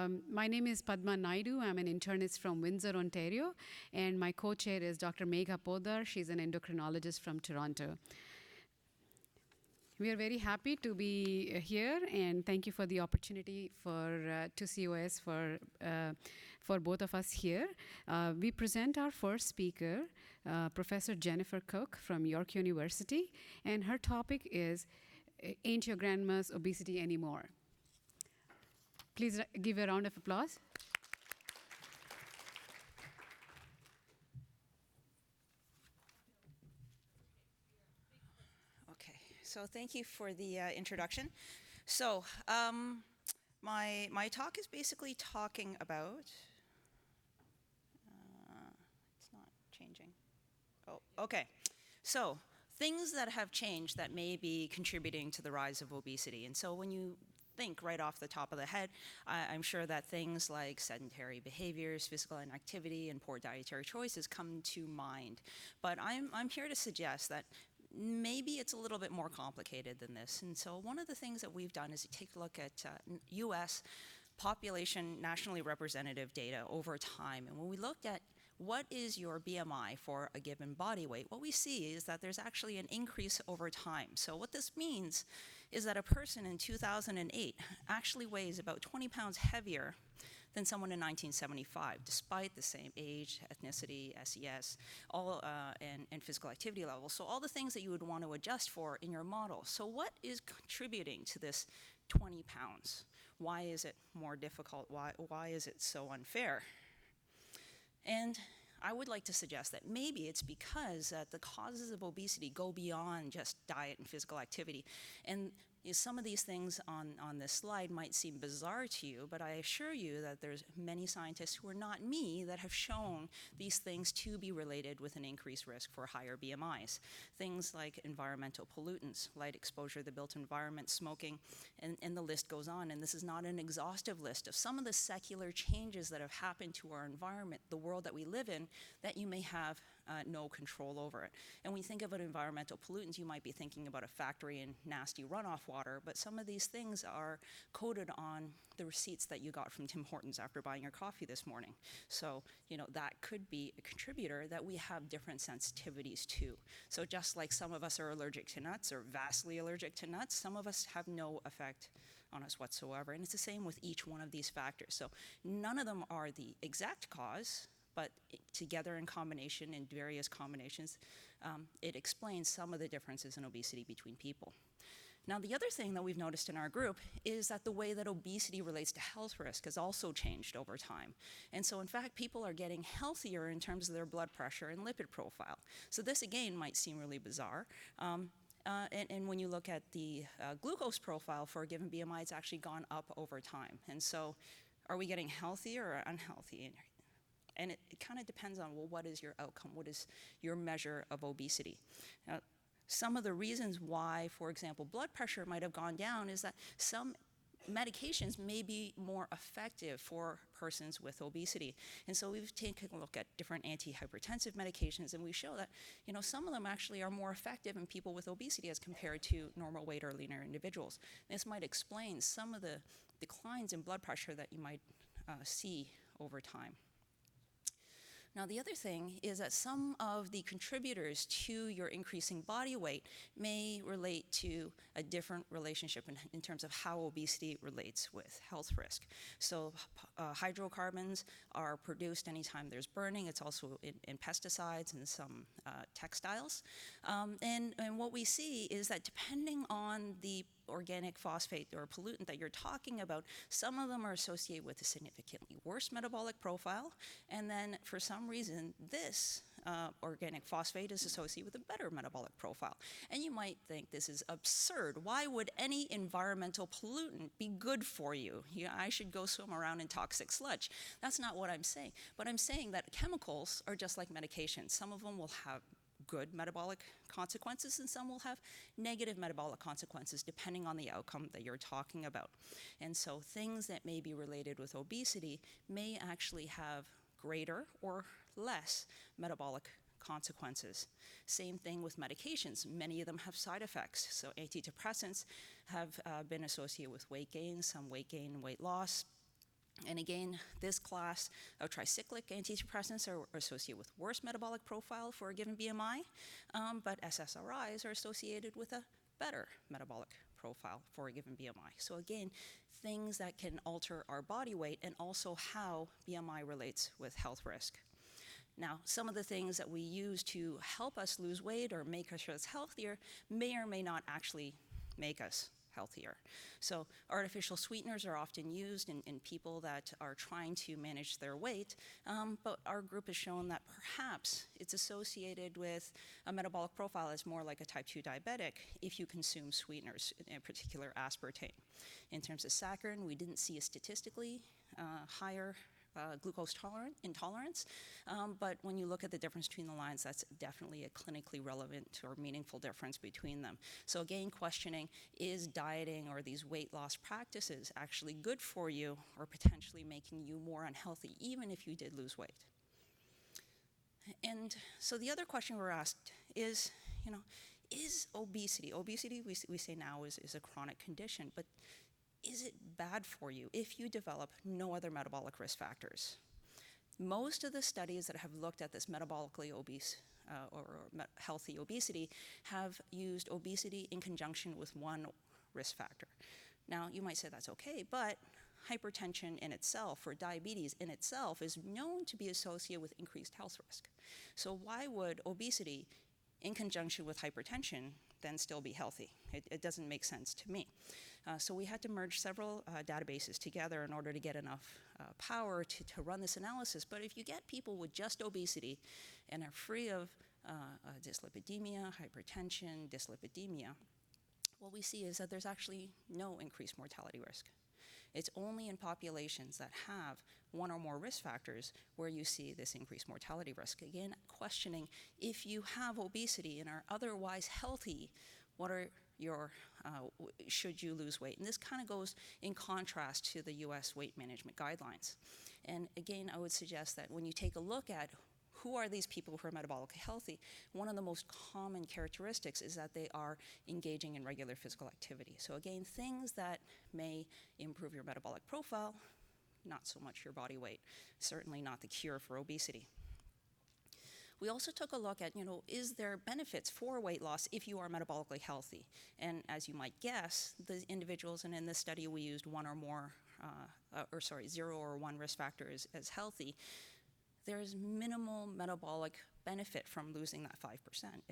My name is Padma Naidu. I'm an internist from Windsor, Ontario, and my co-chair is Dr. Megha Poddar. She's an endocrinologist from Toronto. We are very happy to be here, and thank you for the opportunity for to COS for both of us here. We present our first speaker, Professor Jennifer Cook from York University, and her topic is "Ain't Your Grandma's Obesity Anymore?" Please give a round of applause. Okay, so thank you for the introduction. So my talk is basically talking about, it's not changing. Oh, okay. So things that have changed that may be contributing to the rise of obesity. And so when you think right off the top of the head, I'm sure that things like sedentary behaviors, physical inactivity, and poor dietary choices come to mind. But I'm here to suggest that maybe it's a little bit more complicated than this. And so one of the things that we've done is take a look at US population nationally representative data over time. And when we looked at what is your BMI for a given body weight, what we see is that there's actually an increase over time. So what this means is that a person in 2008 actually weighs about 20 pounds heavier than someone in 1975, despite the same age, ethnicity, SES, and physical activity levels. So all the things that you would want to adjust for in your model. So what is contributing to this 20 pounds? Why is it more difficult? Why is it so unfair? And I would like to suggest that maybe it's because the causes of obesity go beyond just diet and physical activity. And some of these things on this slide might seem bizarre to you, but I assure you that there's many scientists who are not me that have shown these things to be related with an increased risk for higher BMIs. Things like environmental pollutants, light exposure, the built environment, smoking, and the list goes on. And this is not an exhaustive list of some of the secular changes that have happened to our environment, the world that we live in, that you may have no control over it. And when you think about environmental pollutants, you might be thinking about a factory and nasty runoff water, but some of these things are coded on the receipts that you got from Tim Hortons after buying your coffee this morning. So, that could be a contributor that we have different sensitivities to. So just like some of us are allergic to nuts or vastly allergic to nuts, some of us have no effect on us whatsoever. And it's the same with each one of these factors. So none of them are the exact cause, but together in combination, in various combinations, it explains some of the differences in obesity between people. Now, the other thing that we've noticed in our group is that the way that obesity relates to health risk has also changed over time. And so, in fact, people are getting healthier in terms of their blood pressure and lipid profile. So this, again, might seem really bizarre. And when you look at the glucose profile for a given BMI, it's actually gone up over time. And so are we getting healthier or unhealthy? And it kind of depends on, well, what is your outcome? What is your measure of obesity? Now, some of the reasons why, for example, blood pressure might have gone down is that some medications may be more effective for persons with obesity. And so we've taken a look at different antihypertensive medications, and we show that, some of them actually are more effective in people with obesity as compared to normal weight or leaner individuals. This might explain some of the declines in blood pressure that you might see over time. Now, the other thing is that some of the contributors to your increasing body weight may relate to a different relationship in terms of how obesity relates with health risk. So hydrocarbons are produced anytime there's burning. It's also in pesticides and some textiles. And what we see is that depending on the organic phosphate or pollutant that you're talking about, some of them are associated with a significantly worse metabolic profile, and then for some reason this organic phosphate is associated with a better metabolic profile. And you might think this is absurd. Why would any environmental pollutant be good for you? I should go swim around in toxic sludge. That's not what I'm saying. But I'm saying that chemicals are just like medications. Some of them will have good metabolic consequences, and some will have negative metabolic consequences depending on the outcome that you're talking about. And so things that may be related with obesity may actually have greater or less metabolic consequences. Same thing with medications. Many of them have side effects. So antidepressants have been associated with weight gain, some weight gain and weight loss. And again, this class of tricyclic antidepressants are associated with worse metabolic profile for a given BMI, but SSRIs are associated with a better metabolic profile for a given BMI. So again, things that can alter our body weight and also how BMI relates with health risk. Now, some of the things that we use to help us lose weight or make us healthier may or may not actually make us healthier. So artificial sweeteners are often used in people that are trying to manage their weight, but our group has shown that perhaps it's associated with a metabolic profile as more like a type 2 diabetic if you consume sweeteners, in particular aspartame. In terms of saccharin, we didn't see a statistically higher glucose intolerance, but when you look at the difference between the lines, that's definitely a clinically relevant or meaningful difference between them. So again, questioning, is dieting or these weight loss practices actually good for you or potentially making you more unhealthy, even if you did lose weight? And so the other question we're asked is, is obesity we say now is a chronic condition, but is it bad for you if you develop no other metabolic risk factors? Most of the studies that have looked at this metabolically obese healthy obesity have used obesity in conjunction with one risk factor. Now, you might say that's okay, but hypertension in itself or diabetes in itself is known to be associated with increased health risk. So why would obesity in conjunction with hypertension then still be healthy? It doesn't make sense to me. So we had to merge several databases together in order to get enough power to run this analysis. But if you get people with just obesity and are free of dyslipidemia, hypertension, dyslipidemia, what we see is that there's actually no increased mortality risk. It's only in populations that have one or more risk factors where you see this increased mortality risk. Again, questioning, if you have obesity and are otherwise healthy, what are your, should you lose weight? And this kind of goes in contrast to the US weight management guidelines. And again, I would suggest that when you take a look at who are these people who are metabolically healthy, one of the most common characteristics is that they are engaging in regular physical activity. So again, things that may improve your metabolic profile, not so much your body weight, certainly not the cure for obesity. We also took a look at, is there benefits for weight loss if you are metabolically healthy? And as you might guess, the individuals, and in this study we used one or more, 0 or 1 risk factor as healthy, there's minimal metabolic benefit from losing that 5%.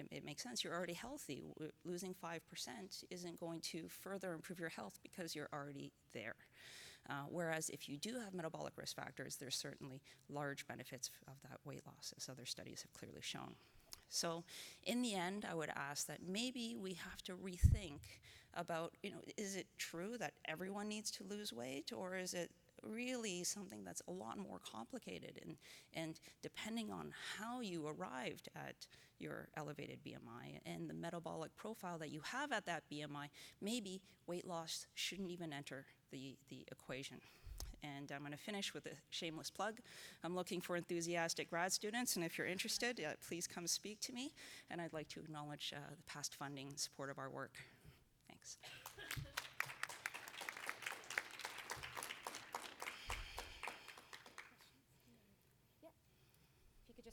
It makes sense, you're already healthy. Losing 5% isn't going to further improve your health because you're already there. Whereas if you do have metabolic risk factors, there's certainly large benefits of that weight loss, as other studies have clearly shown. So in the end, I would ask that maybe we have to rethink about, is it true that everyone needs to lose weight, or is it really something that's a lot more complicated, and depending on how you arrived at your elevated BMI and the metabolic profile that you have at that BMI, maybe weight loss shouldn't even enter the equation. And I'm going to finish with a shameless plug. I'm looking for enthusiastic grad students, and if you're interested, please come speak to me. And I'd like to acknowledge the past funding and support of our work. Thanks.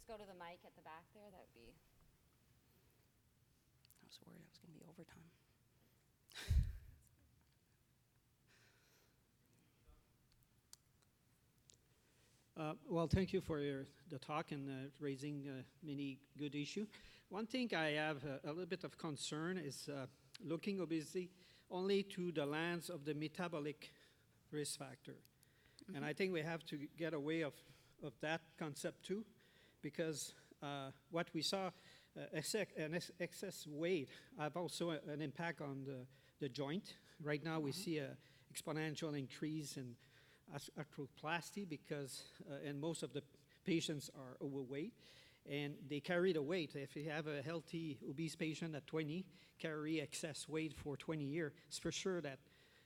Go to the mic at the back there, that would be... I was worried I was going to be overtime. Well, thank you for the talk and raising many good issues. One thing I have a little bit of concern is looking obesity only to the lens of the metabolic risk factor. Mm-hmm. And I think we have to get away of that concept too, because what we saw, excess weight have also an impact on the joint. Right now we see an exponential increase in arthroplasty because and most of the patients are overweight and they carry the weight. If you have a healthy obese patient at 20 carry excess weight for 20 years, it's for sure that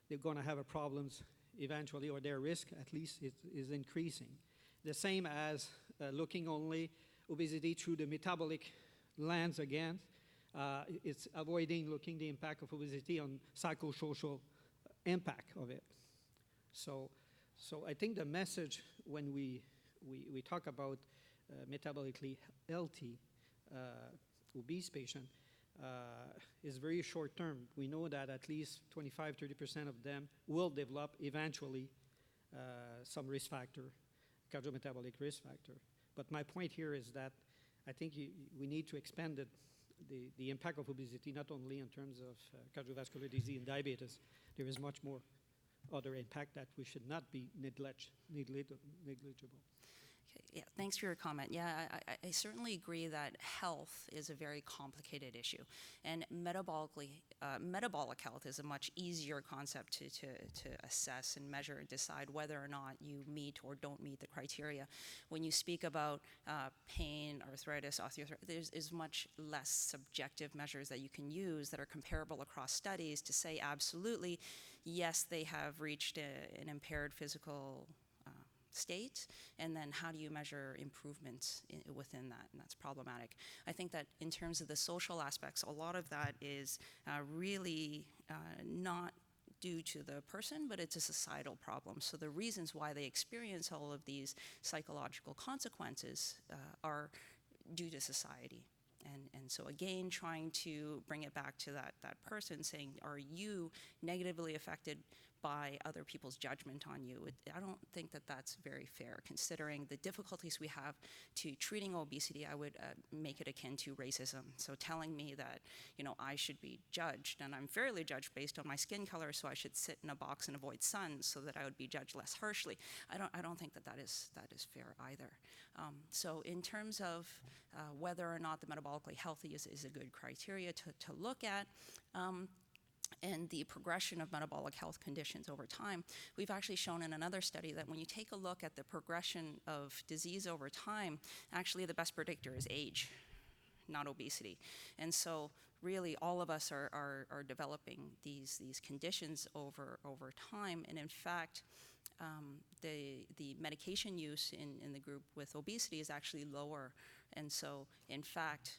they're going to have a problems eventually, or their risk at least is increasing. The same as looking only obesity through the metabolic lens again. It's avoiding looking the impact of obesity on psychosocial impact of it. So So I think the message when we talk about metabolically healthy obese patient is very short term. We know that at least 25-30% of them will develop eventually some risk factor, cardiometabolic risk factor. But my point here is that I think we need to expand the impact of obesity not only in terms of cardiovascular disease and diabetes. There is much more other impact that we should not be negligible. Okay, yeah, thanks for your comment. Yeah, I certainly agree that health is a very complicated issue, and metabolic health is a much easier concept to assess and measure and decide whether or not you meet or don't meet the criteria. When you speak about pain, arthritis, osteoarthritis, there's much less subjective measures that you can use that are comparable across studies to say absolutely, yes, they have reached an impaired physical state, and then how do you measure improvements within that, and that's problematic. I think that in terms of the social aspects, a lot of that is really not due to the person, but it's a societal problem. So the reasons why they experience all of these psychological consequences are due to society. And so again, trying to bring it back to that person, saying, are you negatively affected by other people's judgment on you? I don't think that that's very fair, considering the difficulties we have to treating obesity. I would make it akin to racism. So telling me that, I should be judged, and I'm fairly judged based on my skin color, so I should sit in a box and avoid sun so that I would be judged less harshly. I don't think that is fair either. So in terms of whether or not the metabolically healthy is a good criteria to look at, and the progression of metabolic health conditions over time, we've actually shown in another study that when you take a look at the progression of disease over time, actually the best predictor is age, not obesity. And so really all of us are developing these conditions over time, and in fact, the medication use in the group with obesity is actually lower. And so, in fact,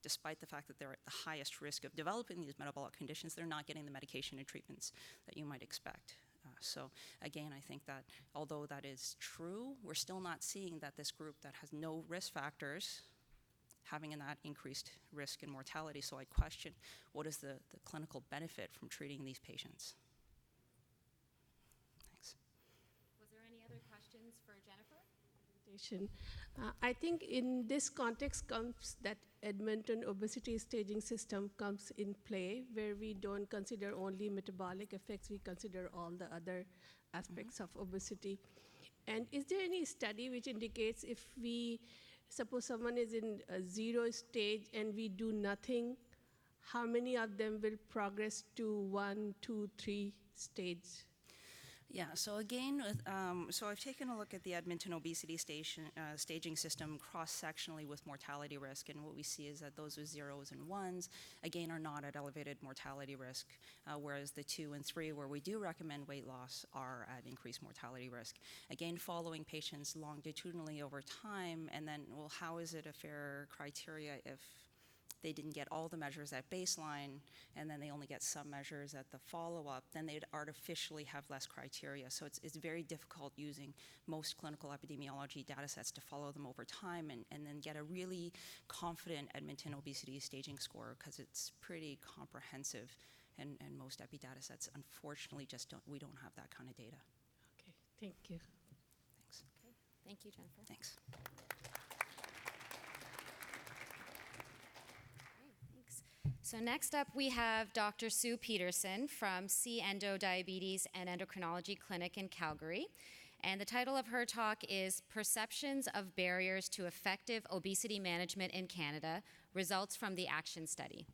despite the fact that they're at the highest risk of developing these metabolic conditions, they're not getting the medication and treatments that you might expect. So again, I think that although that is true, we're still not seeing that this group that has no risk factors having that increased risk in mortality. So I question, what is the clinical benefit from treating these patients? Thanks. Was there any other questions for Jennifer? I think in this context comes that Edmonton obesity staging system comes in play, where we don't consider only metabolic effects, we consider all the other aspects of obesity. And is there any study which indicates if we, suppose someone is in a 0 stage and we do nothing, how many of them will progress to 1, 2, 3 stage? Yeah, so again, so I've taken a look at the Edmonton obesity staging system cross-sectionally with mortality risk, and what we see is that those with 0s and 1s, again, are not at elevated mortality risk, whereas the 2 and 3, where we do recommend weight loss, are at increased mortality risk. Again, following patients longitudinally over time, and then, well, how is it a fair criteria if they didn't get all the measures at baseline, and then they only get some measures at the follow-up, then they'd artificially have less criteria. So it's very difficult using most clinical epidemiology data sets to follow them over time and then get a really confident Edmonton obesity staging score, because it's pretty comprehensive, and most epi data sets, unfortunately, we don't have that kind of data. Okay, thank you. Thanks. Okay. Thank you, Jennifer. Thanks. So next up, we have Dr. Sue Pederson from C-ENDO Diabetes and Endocrinology Clinic in Calgary. And the title of her talk is Perceptions of Barriers to Effective Obesity Management in Canada, Results from the Action Study.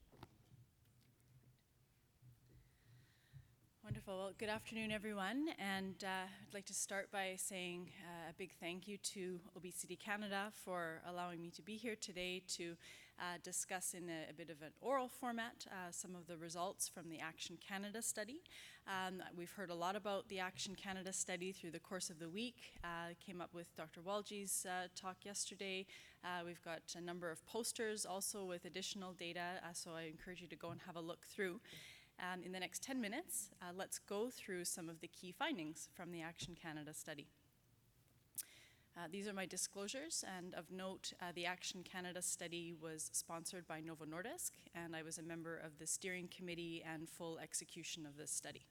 Wonderful. Well, good afternoon, everyone. And I'd like to start by saying a big thank you to Obesity Canada for allowing me to be here today to discuss in a bit of an oral format some of the results from the Action Canada study. We've heard a lot about the Action Canada study through the course of the week. Came up with Dr. Walji's talk yesterday. We've got a number of posters also with additional data, so I encourage you to go and have a look through. In the next 10 minutes, let's go through some of the key findings from the Action Canada study. These are my disclosures, and of note, the Action Canada study was sponsored by Novo Nordisk, and I was a member of the steering committee and full execution of this study.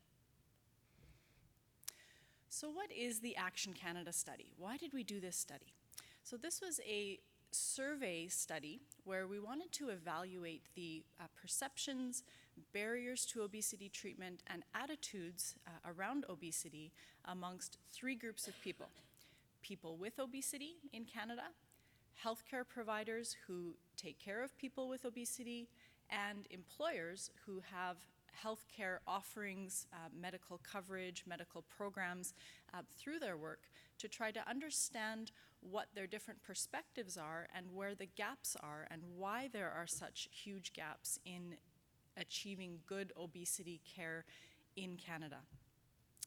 So what is the Action Canada study? Why did we do this study? So this was a survey study where we wanted to evaluate the perceptions, barriers to obesity treatment, and attitudes around obesity amongst three groups of people. People with obesity in Canada, healthcare providers who take care of people with obesity, and employers who have healthcare offerings, medical coverage, medical programs through their work to try to understand what their different perspectives are and where the gaps are and why there are such huge gaps in achieving good obesity care in Canada.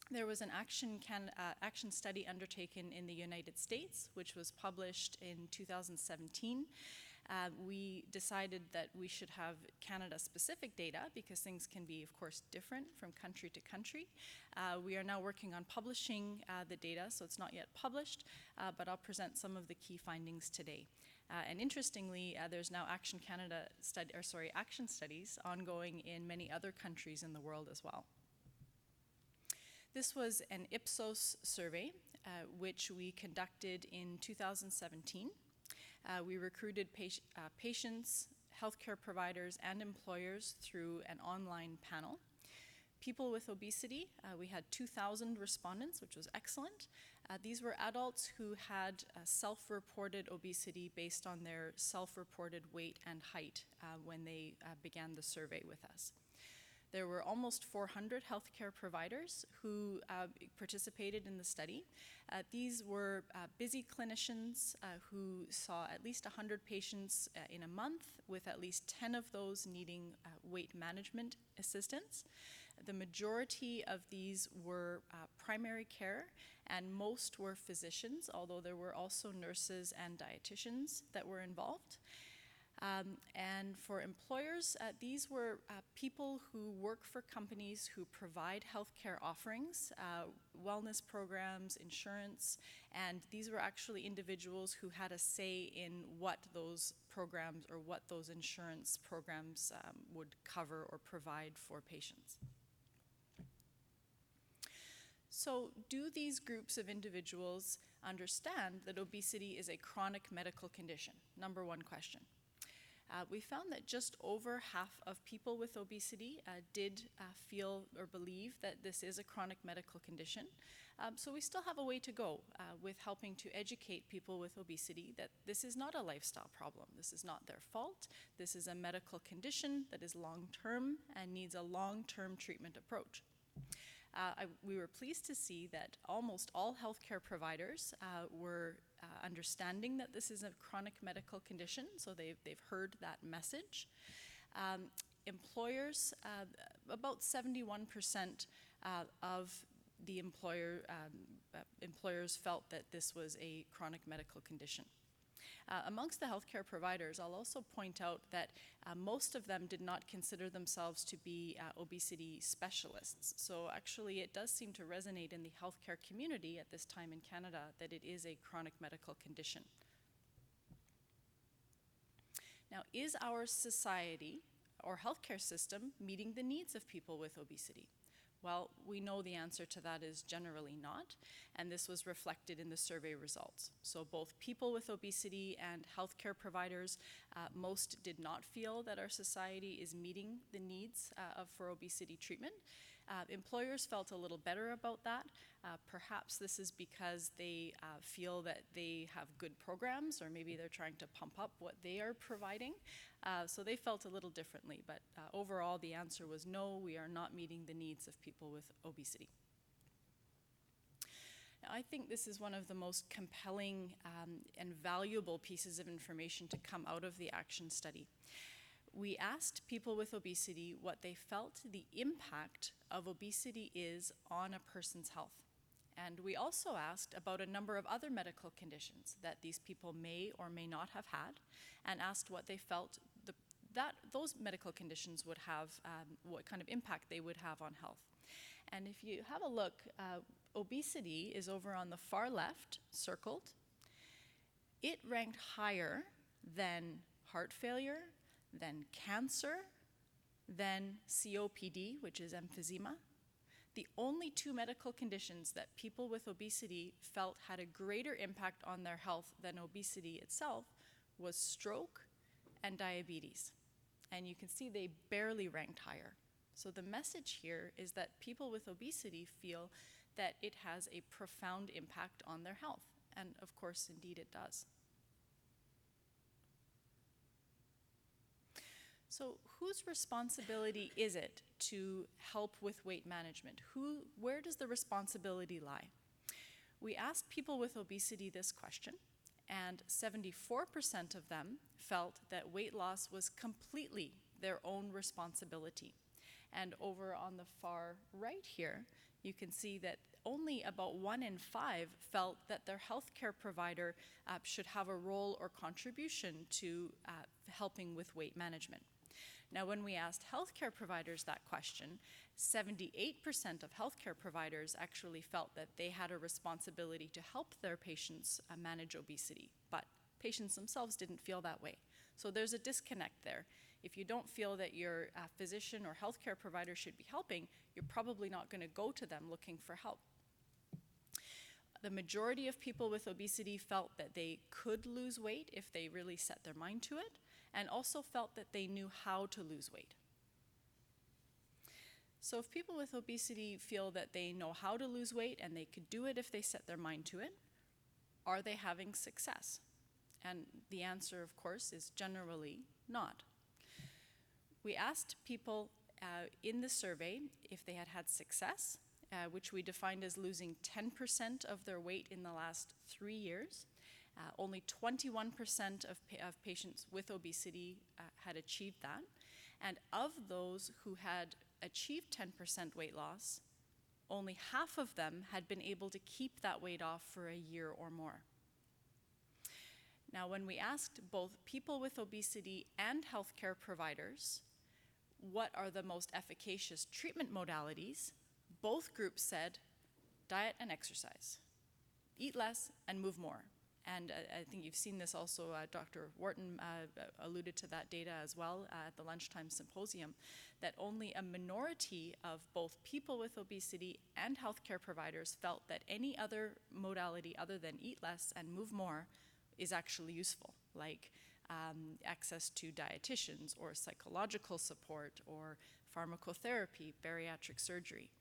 There was an action study undertaken in the United States, which was published in 2017. We decided that we should have Canada-specific data because things can be, of course, different from country to country. We are now working on publishing the data, so it's not yet published, but I'll present some of the key findings today. And interestingly, there's now action studies ongoing in many other countries in the world as well. This was an Ipsos survey, which we conducted in 2017. We recruited patients, healthcare providers, and employers through an online panel. People with obesity, we had 2,000 respondents, which was excellent. These were adults who had self-reported obesity based on their self-reported weight and height when they began the survey with us. There were almost 400 healthcare providers who participated in the study. These were busy clinicians who saw at least 100 patients in a month, with at least 10 of those needing weight management assistance. The majority of these were primary care, and most were physicians, although there were also nurses and dietitians that were involved. And for employers, these were people who work for companies who provide healthcare offerings, wellness programs, insurance, and these were actually individuals who had a say in what those programs or what those insurance programs would cover or provide for patients. So, do these groups of individuals understand that obesity is a chronic medical condition? Number one question. We found that just over half of people with obesity did feel or believe that this is a chronic medical condition. So we still have a way to go with helping to educate people with obesity that this is not a lifestyle problem. This is not their fault. This is a medical condition that is long-term and needs a long-term treatment approach. We were pleased to see that almost all healthcare providers were understanding that this is a chronic medical condition, so they've heard that message. Employers, about 71% of the employers felt that this was a chronic medical condition. Amongst the healthcare providers, I'll also point out that most of them did not consider themselves to be obesity specialists. So actually it does seem to resonate in the healthcare community at this time in Canada that it is a chronic medical condition. Now, is our society or healthcare system meeting the needs of people with obesity? Well, we know the answer to that is generally not, and this was reflected in the survey results. So both people with obesity and healthcare providers, most did not feel that our society is meeting the needs for obesity treatment. Employers felt a little better about that. Perhaps this is because they feel that they have good programs, or maybe they're trying to pump up what they are providing. So they felt a little differently, but overall the answer was no, we are not meeting the needs of people with obesity. Now, I think this is one of the most compelling and valuable pieces of information to come out of the action study. We asked people with obesity what they felt the impact of obesity is on a person's health. And we also asked about a number of other medical conditions that these people may or may not have had, and asked what they felt those medical conditions would have, what kind of impact they would have on health. And if you have a look, obesity is over on the far left, circled. It ranked higher than heart failure, than cancer, than COPD, which is emphysema. The only two medical conditions that people with obesity felt had a greater impact on their health than obesity itself was stroke and diabetes. And you can see they barely ranked higher. So the message here is that people with obesity feel that it has a profound impact on their health. And of course, indeed it does. So whose responsibility is it to help with weight management? Where does the responsibility lie? We asked people with obesity this question, and 74% of them felt that weight loss was completely their own responsibility. And over on the far right here, you can see that only about 1 in 5 felt that their healthcare provider should have a role or contribution to helping with weight management. Now, when we asked healthcare providers that question, 78% of healthcare providers actually felt that they had a responsibility to help their patients manage obesity, but patients themselves didn't feel that way. So there's a disconnect there. If you don't feel that your physician or healthcare provider should be helping, you're probably not going to go to them looking for help. The majority of people with obesity felt that they could lose weight if they really set their mind to it, and also felt that they knew how to lose weight. So if people with obesity feel that they know how to lose weight and they could do it if they set their mind to it, are they having success? And the answer, of course, is generally not. We asked people in the survey if they had had success, which we defined as losing 10% of their weight in the last 3 years. Only 21% of patients with obesity had achieved that. And of those who had achieved 10% weight loss, only half of them had been able to keep that weight off for a year or more. Now, when we asked both people with obesity and healthcare providers what are the most efficacious treatment modalities, both groups said diet and exercise. Eat less and move more. And I think you've seen this also, Dr. Wharton alluded to that data as well at the lunchtime symposium, that only a minority of both people with obesity and healthcare providers felt that any other modality other than eat less and move more is actually useful, like access to dietitians or psychological support or pharmacotherapy, bariatric surgery.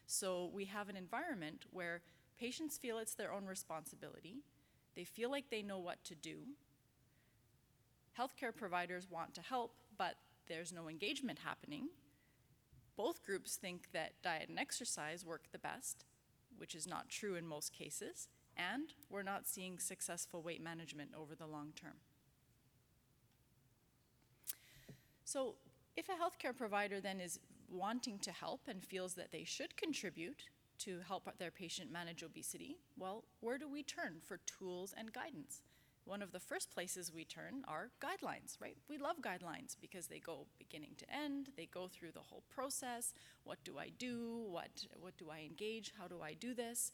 So we have an environment where patients feel it's their own responsibility. They feel like they know what to do. Healthcare providers want to help, but there's no engagement happening. Both groups think that diet and exercise work the best, which is not true in most cases, and we're not seeing successful weight management over the long term. So if a healthcare provider then is wanting to help and feels that they should contribute to help their patient manage obesity, well, where do we turn for tools and guidance? One of the first places we turn are guidelines, right? We love guidelines because they go beginning to end, they go through the whole process. What do I do? What do I engage? How do I do this?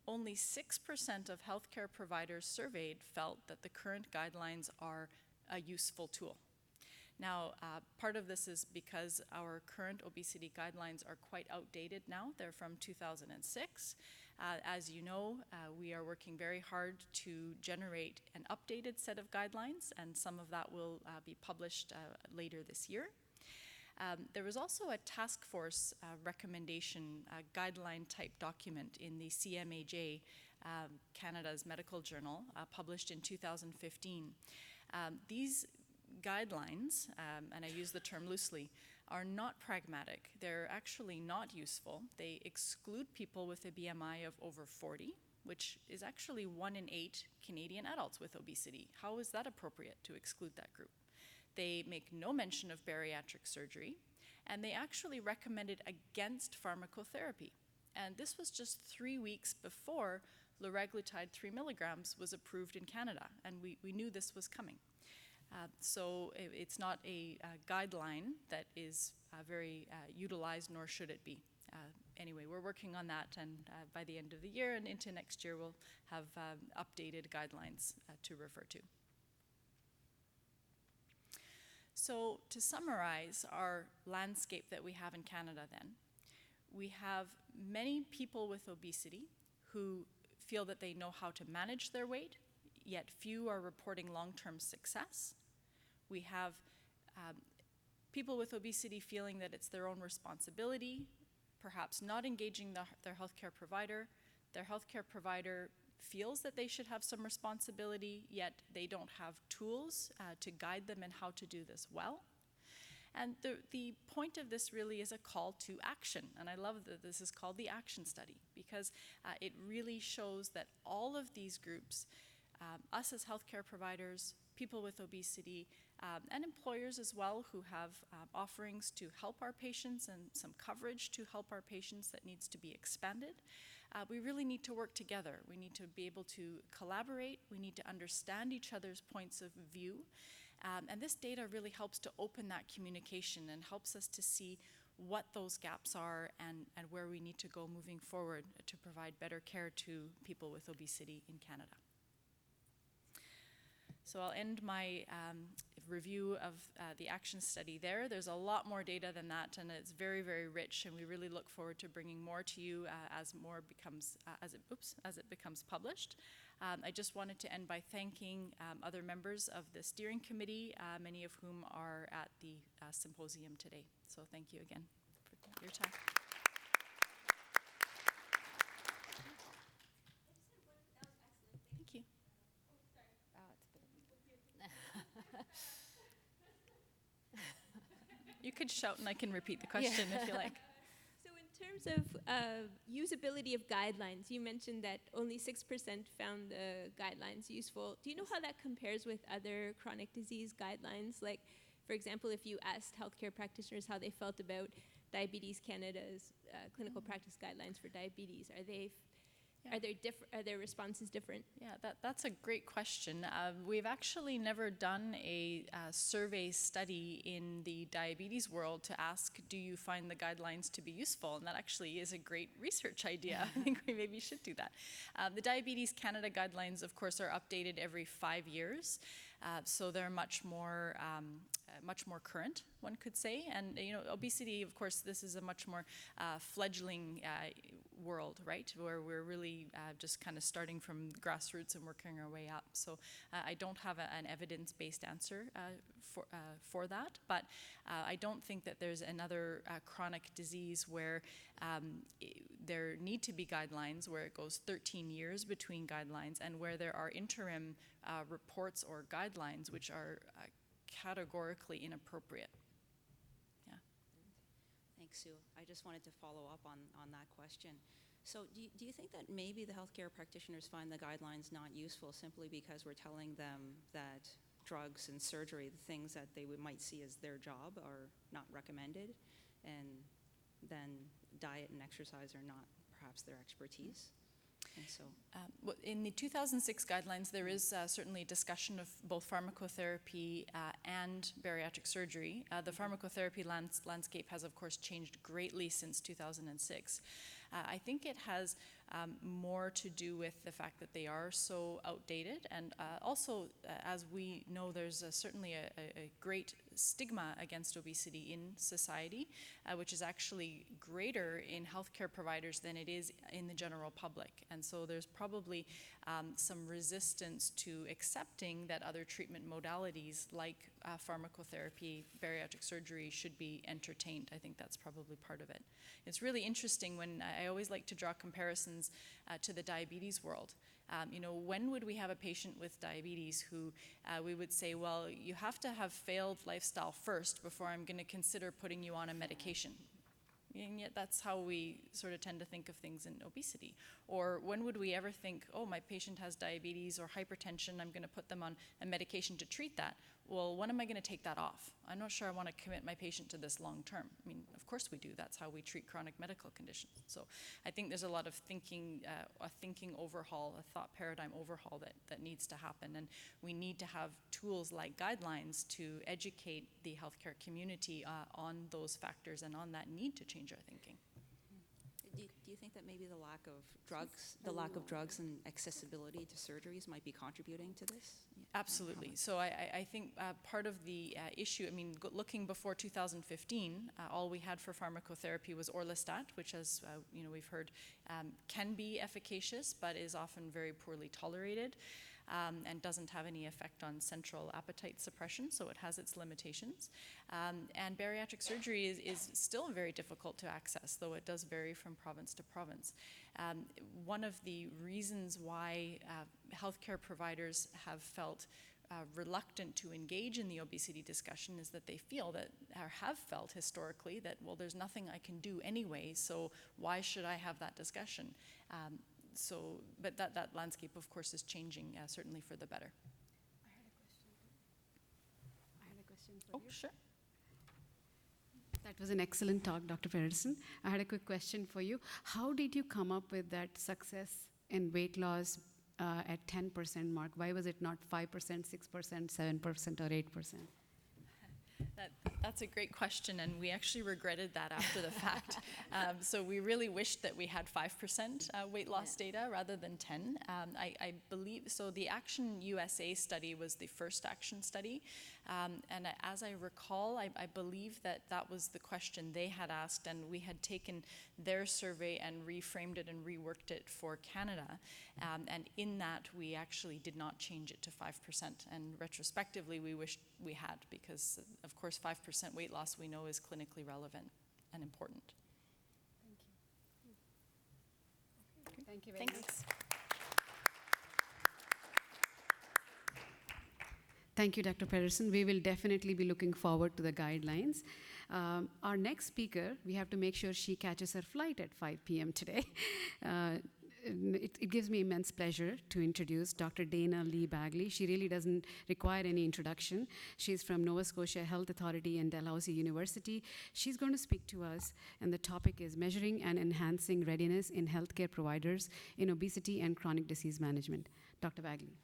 Only 6% of healthcare providers surveyed felt that the current guidelines are a useful tool. Now, part of this is because our current obesity guidelines are quite outdated now. They're from 2006. As you know, we are working very hard to generate an updated set of guidelines, and some of that will be published later this year. There was also a task force recommendation guideline type document in the CMAJ, Canada's medical journal, published in 2015. These guidelines, and I use the term loosely, are not pragmatic. They're actually not useful. They exclude people with a BMI of over 40, which is actually 1 in 8 Canadian adults with obesity. How is that appropriate to exclude that group? They make no mention of bariatric surgery, and they actually recommended against pharmacotherapy. And this was just 3 weeks before liraglutide 3 milligrams was approved in Canada, and we knew this was coming. So it's not a guideline that is very utilized, nor should it be. Anyway, we're working on that, and by the end of the year and into next year, we'll have updated guidelines to refer to. So to summarize our landscape that we have in Canada then, we have many people with obesity who feel that they know how to manage their weight, yet few are reporting long-term success. We have people with obesity feeling that it's their own responsibility, perhaps not engaging their healthcare provider. Their healthcare provider feels that they should have some responsibility, yet they don't have tools to guide them in how to do this well. And the point of this really is a call to action. And I love that this is called the action study, because it really shows that all of these groups, us as healthcare providers, people with obesity, and employers as well who have offerings to help our patients and some coverage to help our patients that needs to be expanded. We really need to work together. We need to be able to collaborate. We need to understand each other's points of view. And this data really helps to open that communication and helps us to see what those gaps are and where we need to go moving forward to provide better care to people with obesity in Canada. So I'll end my review of the action study there. There's a lot more data than that, and it's very, very rich, and we really look forward to bringing more to you as more becomes, as it becomes published. I just wanted to end by thanking other members of the steering committee, many of whom are at the symposium today. So thank you again for your time. Thank you. You could shout and I can repeat the question if you like. So in terms of usability of guidelines, you mentioned that only 6% found the guidelines useful. Do you know how that compares with other chronic disease guidelines? Like, for example, if you asked healthcare practitioners how they felt about Diabetes Canada's clinical practice guidelines for diabetes, are their responses different? Yeah, that's a great question. We've actually never done a survey study in the diabetes world to ask, do you find the guidelines to be useful? And that actually is a great research idea. I think we maybe should do that. The Diabetes Canada guidelines, of course, are updated every 5 years. So they're much more current, one could say. And obesity, of course, this is a much more fledgling world, right? Where we're really just kind of starting from grassroots and working our way up. So I don't have an evidence-based answer for that, but I don't think that there's another chronic disease where there need to be guidelines, where it goes 13 years between guidelines, and where there are interim reports or guidelines which are categorically inappropriate. Yeah. Thanks, Sue. I just wanted to follow up on that question. So do you think that maybe the healthcare practitioners find the guidelines not useful simply because we're telling them that drugs and surgery, the things that they might see as their job, are not recommended, and then diet and exercise are not perhaps their expertise? And so, in the 2006 guidelines, there is certainly a discussion of both pharmacotherapy and bariatric surgery. The pharmacotherapy landscape has, of course, changed greatly since 2006. I think it has more to do with the fact that they are so outdated, and also, as we know, there's certainly a great stigma against obesity in society, which is actually greater in healthcare providers than it is in the general public. And so there's probably some resistance to accepting that other treatment modalities like pharmacotherapy, bariatric surgery should be entertained. I think that's probably part of it. It's really interesting when I always like to draw comparisons to the diabetes world. When would we have a patient with diabetes who we would say, well, you have to have failed lifestyle first before I'm going to consider putting you on a medication? And yet that's how we sort of tend to think of things in obesity. Or when would we ever think, oh, my patient has diabetes or hypertension, I'm going to put them on a medication to treat that? well, when am I going to take that off? I'm not sure I want to commit my patient to this long term. I mean, of course we do. That's how we treat chronic medical conditions. So I think there's a lot of thinking, a thinking overhaul, a thought paradigm overhaul that needs to happen. And we need to have tools like guidelines to educate the healthcare community on those factors and on that need to change our thinking. Do you think that maybe the lack of drugs and accessibility to surgeries might be contributing to this? Absolutely. So I think part of the issue, I mean, looking before 2015, all we had for pharmacotherapy was orlistat, which, as we've heard, can be efficacious, but is often very poorly tolerated. And doesn't have any effect on central appetite suppression, so it has its limitations. And bariatric surgery is still very difficult to access, though it does vary from province to province. One of the reasons why healthcare providers have felt reluctant to engage in the obesity discussion is that they feel that, or have felt historically, that, well, there's nothing I can do anyway, so why should I have that discussion? But that landscape, of course, is changing, certainly for the better. I had a question for you. Oh, sure. That was an excellent talk, Dr. Pederson. I had a quick question for you. How did you come up with that success in weight loss at 10% mark? Why was it not 5%, 6%, 7%, or 8%? That's a great question, and we actually regretted that after the fact. So we really wished that we had 5% weight loss data rather than 10. I believe, so the Action USA study was the first Action study, and as I recall, I believe that was the question they had asked, and we had taken their survey and reframed it and reworked it for Canada, and in that we actually did not change it to 5%, and retrospectively we wished we had, because of course 5% weight loss we know is clinically relevant and important. Thank you. Thank you very Thanks. much. Thank you, Dr. Pederson. We will definitely be looking forward to the guidelines. Our next speaker, we have to make sure she catches her flight at 5 p.m. today. It gives me immense pleasure to introduce Dr. Dayna Lee Bagley. She really doesn't require any introduction. She's from Nova Scotia Health Authority and Dalhousie University. She's going to speak to us, and the topic is measuring and enhancing readiness in healthcare providers in obesity and chronic disease management. Dr. Bagley.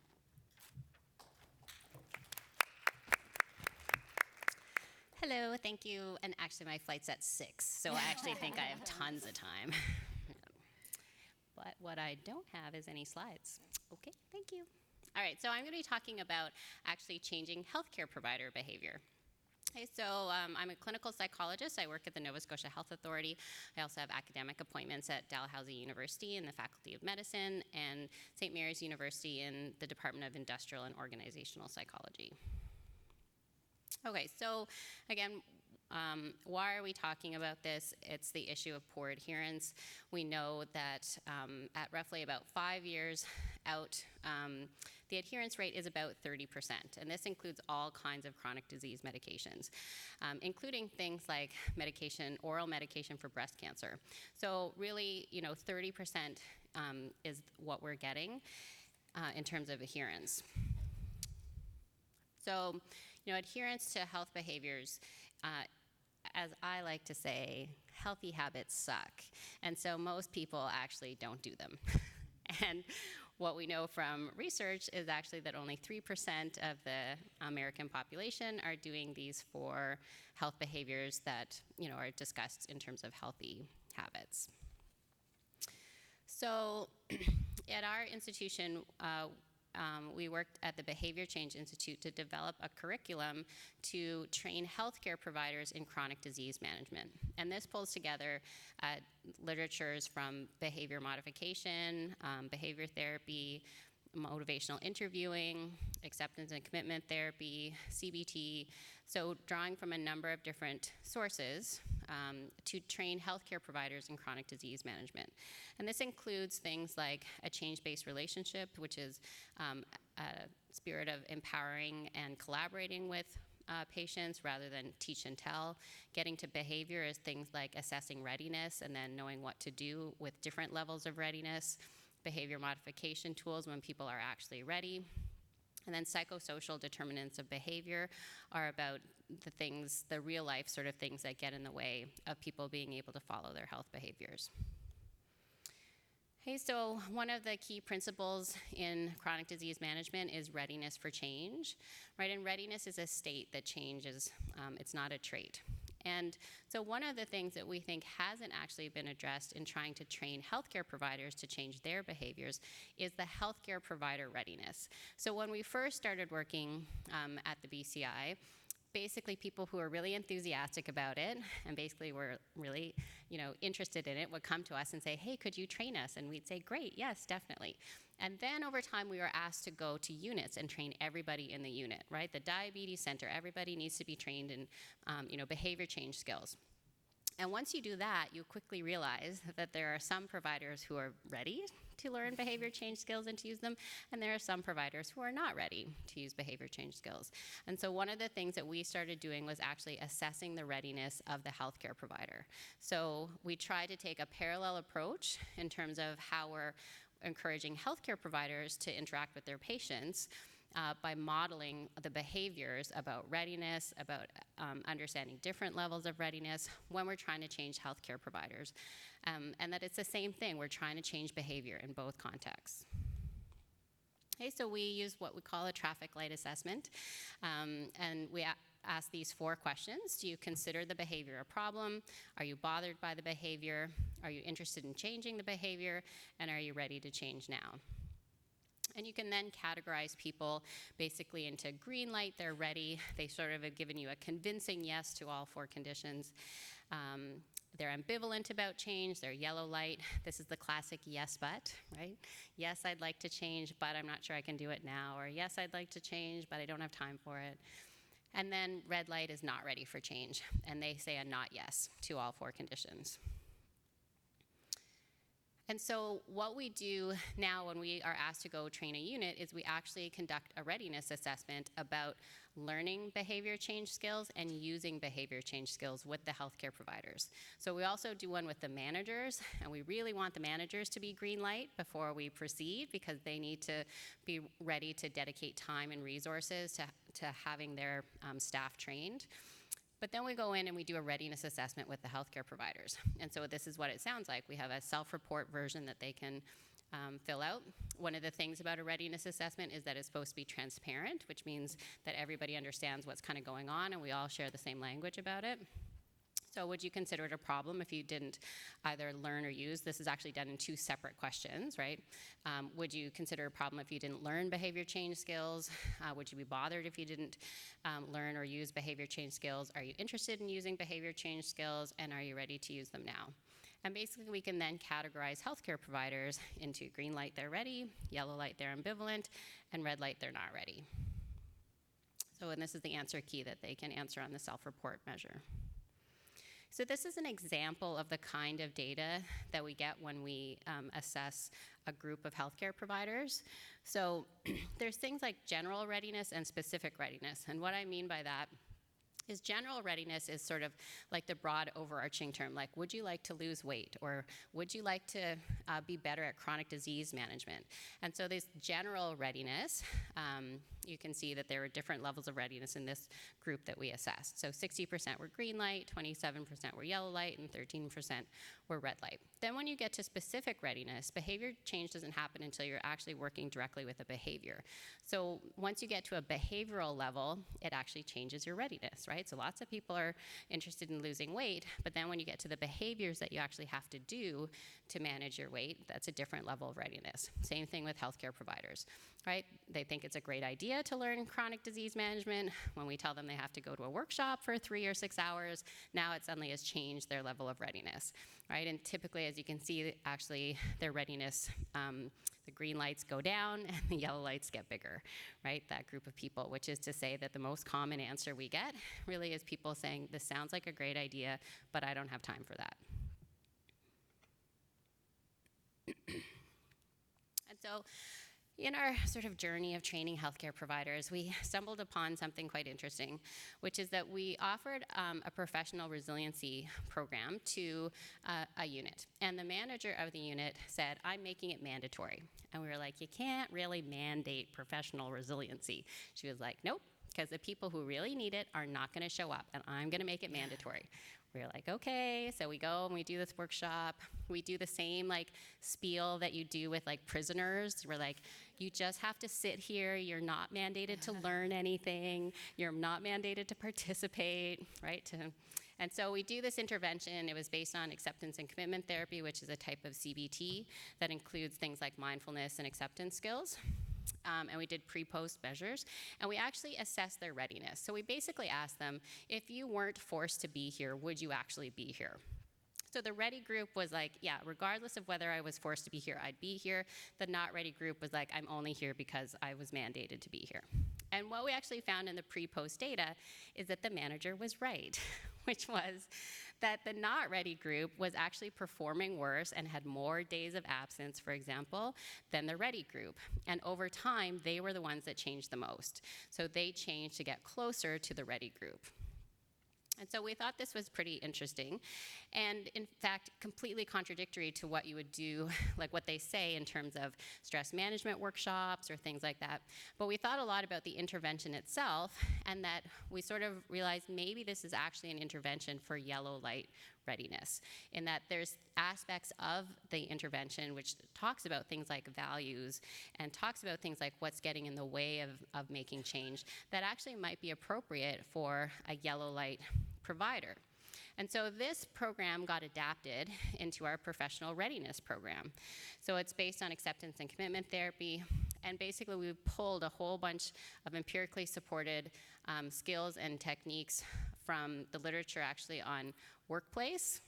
Hello, thank you. And actually my flight's at 6, so I actually think I have tons of time. But what I don't have is any slides. Okay, thank you. All right, so I'm going to be talking about actually changing healthcare provider behavior. Okay, so I'm a clinical psychologist. I work at the Nova Scotia Health Authority. I also have academic appointments at Dalhousie University in the Faculty of Medicine and St. Mary's University in the Department of Industrial and Organizational Psychology. Okay, so again, why are we talking about this? It's the issue of poor adherence. We know that at roughly about 5 years out, the adherence rate is about 30%, and this includes all kinds of chronic disease medications, including things like medication, oral medication for breast cancer. So really, 30% is what we're getting in terms of adherence. So, adherence to health behaviors, as I like to say, healthy habits suck. And so most people actually don't do them. And what we know from research is actually that only 3% of the American population are doing these 4 health behaviors that, are discussed in terms of healthy habits. So at our institution, we worked at the Behavior Change Institute to develop a curriculum to train healthcare providers in chronic disease management. And this pulls together literatures from behavior modification, behavior therapy, motivational interviewing, acceptance and commitment therapy, CBT, so drawing from a number of different sources to train healthcare providers in chronic disease management. And this includes things like a change-based relationship, which is a spirit of empowering and collaborating with patients rather than teach and tell. Getting to behavior is things like assessing readiness and then knowing what to do with different levels of readiness. Behavior modification tools when people are actually ready. And then psychosocial determinants of behavior are about the things, the real life sort of things that get in the way of people being able to follow their health behaviors. Okay, so one of the key principles in chronic disease management is readiness for change, right? And readiness is a state that changes, it's not a trait. And so one of the things that we think hasn't actually been addressed in trying to train healthcare providers to change their behaviors is the healthcare provider readiness. So when we first started working at the BCI, basically people who are really enthusiastic about it and basically were really, interested in it would come to us and say, hey, could you train us? And we'd say, great, yes, definitely. And then over time, we were asked to go to units and train everybody in the unit, right? The diabetes center, everybody needs to be trained in, behavior change skills. And once you do that, you quickly realize that there are some providers who are ready to learn behavior change skills and to use them, and there are some providers who are not ready to use behavior change skills. And so one of the things that we started doing was actually assessing the readiness of the healthcare provider. So we try to take a parallel approach in terms of how we're encouraging healthcare providers to interact with their patients by modeling the behaviors about readiness, about understanding different levels of readiness when we're trying to change healthcare providers. And that it's the same thing, we're trying to change behavior in both contexts. Okay, so we use what we call a traffic light assessment, and we ask these 4 questions. Do you consider the behavior a problem? Are you bothered by the behavior? Are you interested in changing the behavior? And are you ready to change now? And you can then categorize people basically into green light, they're ready. They sort of have given you a convincing yes to all 4 conditions. They're ambivalent about change, they're yellow light. This is the classic yes, but, right? Yes, I'd like to change, but I'm not sure I can do it now. Or yes, I'd like to change, but I don't have time for it. And then red light is not ready for change, and they say a not yes to all 4 conditions. And so what we do now when we are asked to go train a unit is we actually conduct a readiness assessment about learning behavior change skills and using behavior change skills with the healthcare providers. So we also do one with the managers, and we really want the managers to be green light before we proceed because they need to be ready to dedicate time and resources to having their staff trained. But then we go in and we do a readiness assessment with the healthcare providers. And so this is what it sounds like. We have a self-report version that they can fill out. One of the things about a readiness assessment is that it's supposed to be transparent, which means that everybody understands what's kind of going on and we all share the same language about it. So would you consider it a problem if you didn't either learn or use? This is actually done in 2 separate questions, right? Would you consider a problem if you didn't learn behavior change skills? Would you be bothered if you didn't learn or use behavior change skills? Are you interested in using behavior change skills, and are you ready to use them now? And basically we can then categorize healthcare providers into green light, they're ready, yellow light, they're ambivalent, and red light, they're not ready. So, and this is the answer key that they can answer on the self-report measure. So this is an example of the kind of data that we get when we assess a group of healthcare providers. So there's things like general readiness and specific readiness. And what I mean by that is general readiness is sort of like the broad overarching term, like would you like to lose weight, or would you like to be better at chronic disease management? And so this general readiness, you can see that there are different levels of readiness in this group that we assessed. So 60% were green light, 27% were yellow light, and 13% were red light. Then when you get to specific readiness, behavior change doesn't happen until you're actually working directly with a behavior. So once you get to a behavioral level, it actually changes your readiness, right? So lots of people are interested in losing weight, but then when you get to the behaviors that you actually have to do to manage your weight, that's a different level of readiness. Same thing with healthcare providers, right? They think it's a great idea to learn chronic disease management. When we tell them they have to go to a workshop for 3 or 6 hours, now it suddenly has changed their level of readiness, right? And typically, as you can see, actually their readiness, the green lights go down and the yellow lights get bigger, right? That group of people, which is to say that the most common answer we get really is people saying, this sounds like a great idea, but I don't have time for that. And so In our sort of journey of training healthcare providers, we stumbled upon something quite interesting, which is that we offered a professional resiliency program to a unit. And the manager of the unit said, I'm making it mandatory. And we were like, you can't really mandate professional resiliency. She was like, nope, because the people who really need it are not going to show up, and I'm going to make it mandatory. We're like, okay, so we go and we do this workshop. We do the same like spiel that you do with like prisoners. We're like, you just have to sit here. You're not mandated to learn anything. You're not mandated to participate, right? And so we do this intervention. It was based on acceptance and commitment therapy, which is a type of CBT that includes things like mindfulness and acceptance skills. And we did pre-post measures, and we actually assessed their readiness. So we basically asked them, if you weren't forced to be here, would you actually be here? So the ready group was like, yeah, regardless of whether I was forced to be here, I'd be here. The not ready group was like, I'm only here because I was mandated to be here. And what we actually found in the pre-post data is that the manager was right, which was that the not ready group was actually performing worse and had more days of absence, for example, than the ready group. And over time, they were the ones that changed the most. So they changed to get closer to the ready group. And so we thought this was pretty interesting, and in fact, completely contradictory to what you would do, like what they say in terms of stress management workshops or things like that. But we thought a lot about the intervention itself, and that we sort of realized maybe this is actually an intervention for yellow light readiness, in that there's aspects of the intervention which talks about things like values and talks about things like what's getting in the way of making change that actually might be appropriate for a yellow light provider. And so this program got adapted into our professional readiness program. So it's based on acceptance and commitment therapy, and basically we pulled a whole bunch of empirically supported skills and techniques from the literature actually on workplace.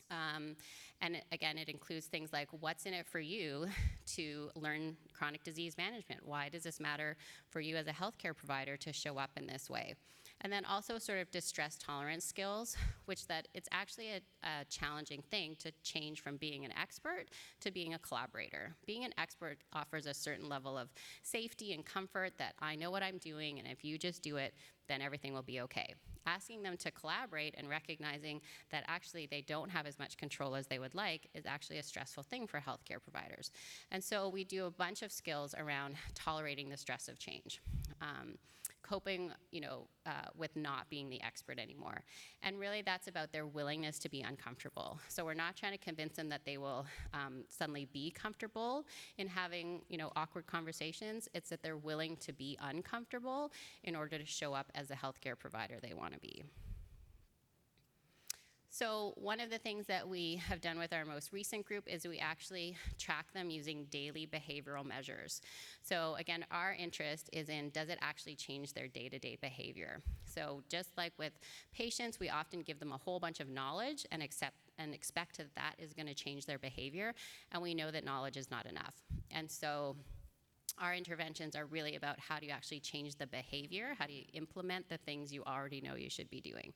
And again, it includes things like what's in it for you to learn chronic disease management? Why does this matter for you as a healthcare provider to show up in this way? And then also sort of distress tolerance skills, which that it's actually a challenging thing to change from being an expert to being a collaborator. Being an expert offers a certain level of safety and comfort that I know what I'm doing, and if you just do it, then everything will be okay. Asking them to collaborate and recognizing that actually they don't have as much control as they would like is actually a stressful thing for healthcare providers. And so we do a bunch of skills around tolerating the stress of change. Coping, with not being the expert anymore. And really that's about their willingness to be uncomfortable. So we're not trying to convince them that they will suddenly be comfortable in having, awkward conversations. It's that they're willing to be uncomfortable in order to show up as a healthcare provider they want to be. So one of the things that we have done with our most recent group is we actually track them using daily behavioral measures. So again, our interest is in, does it actually change their day-to-day behavior? So just like with patients, we often give them a whole bunch of knowledge and expect that that is going to change their behavior, and we know that knowledge is not enough. And so our interventions are really about how do you actually change the behavior, how do you implement the things you already know you should be doing.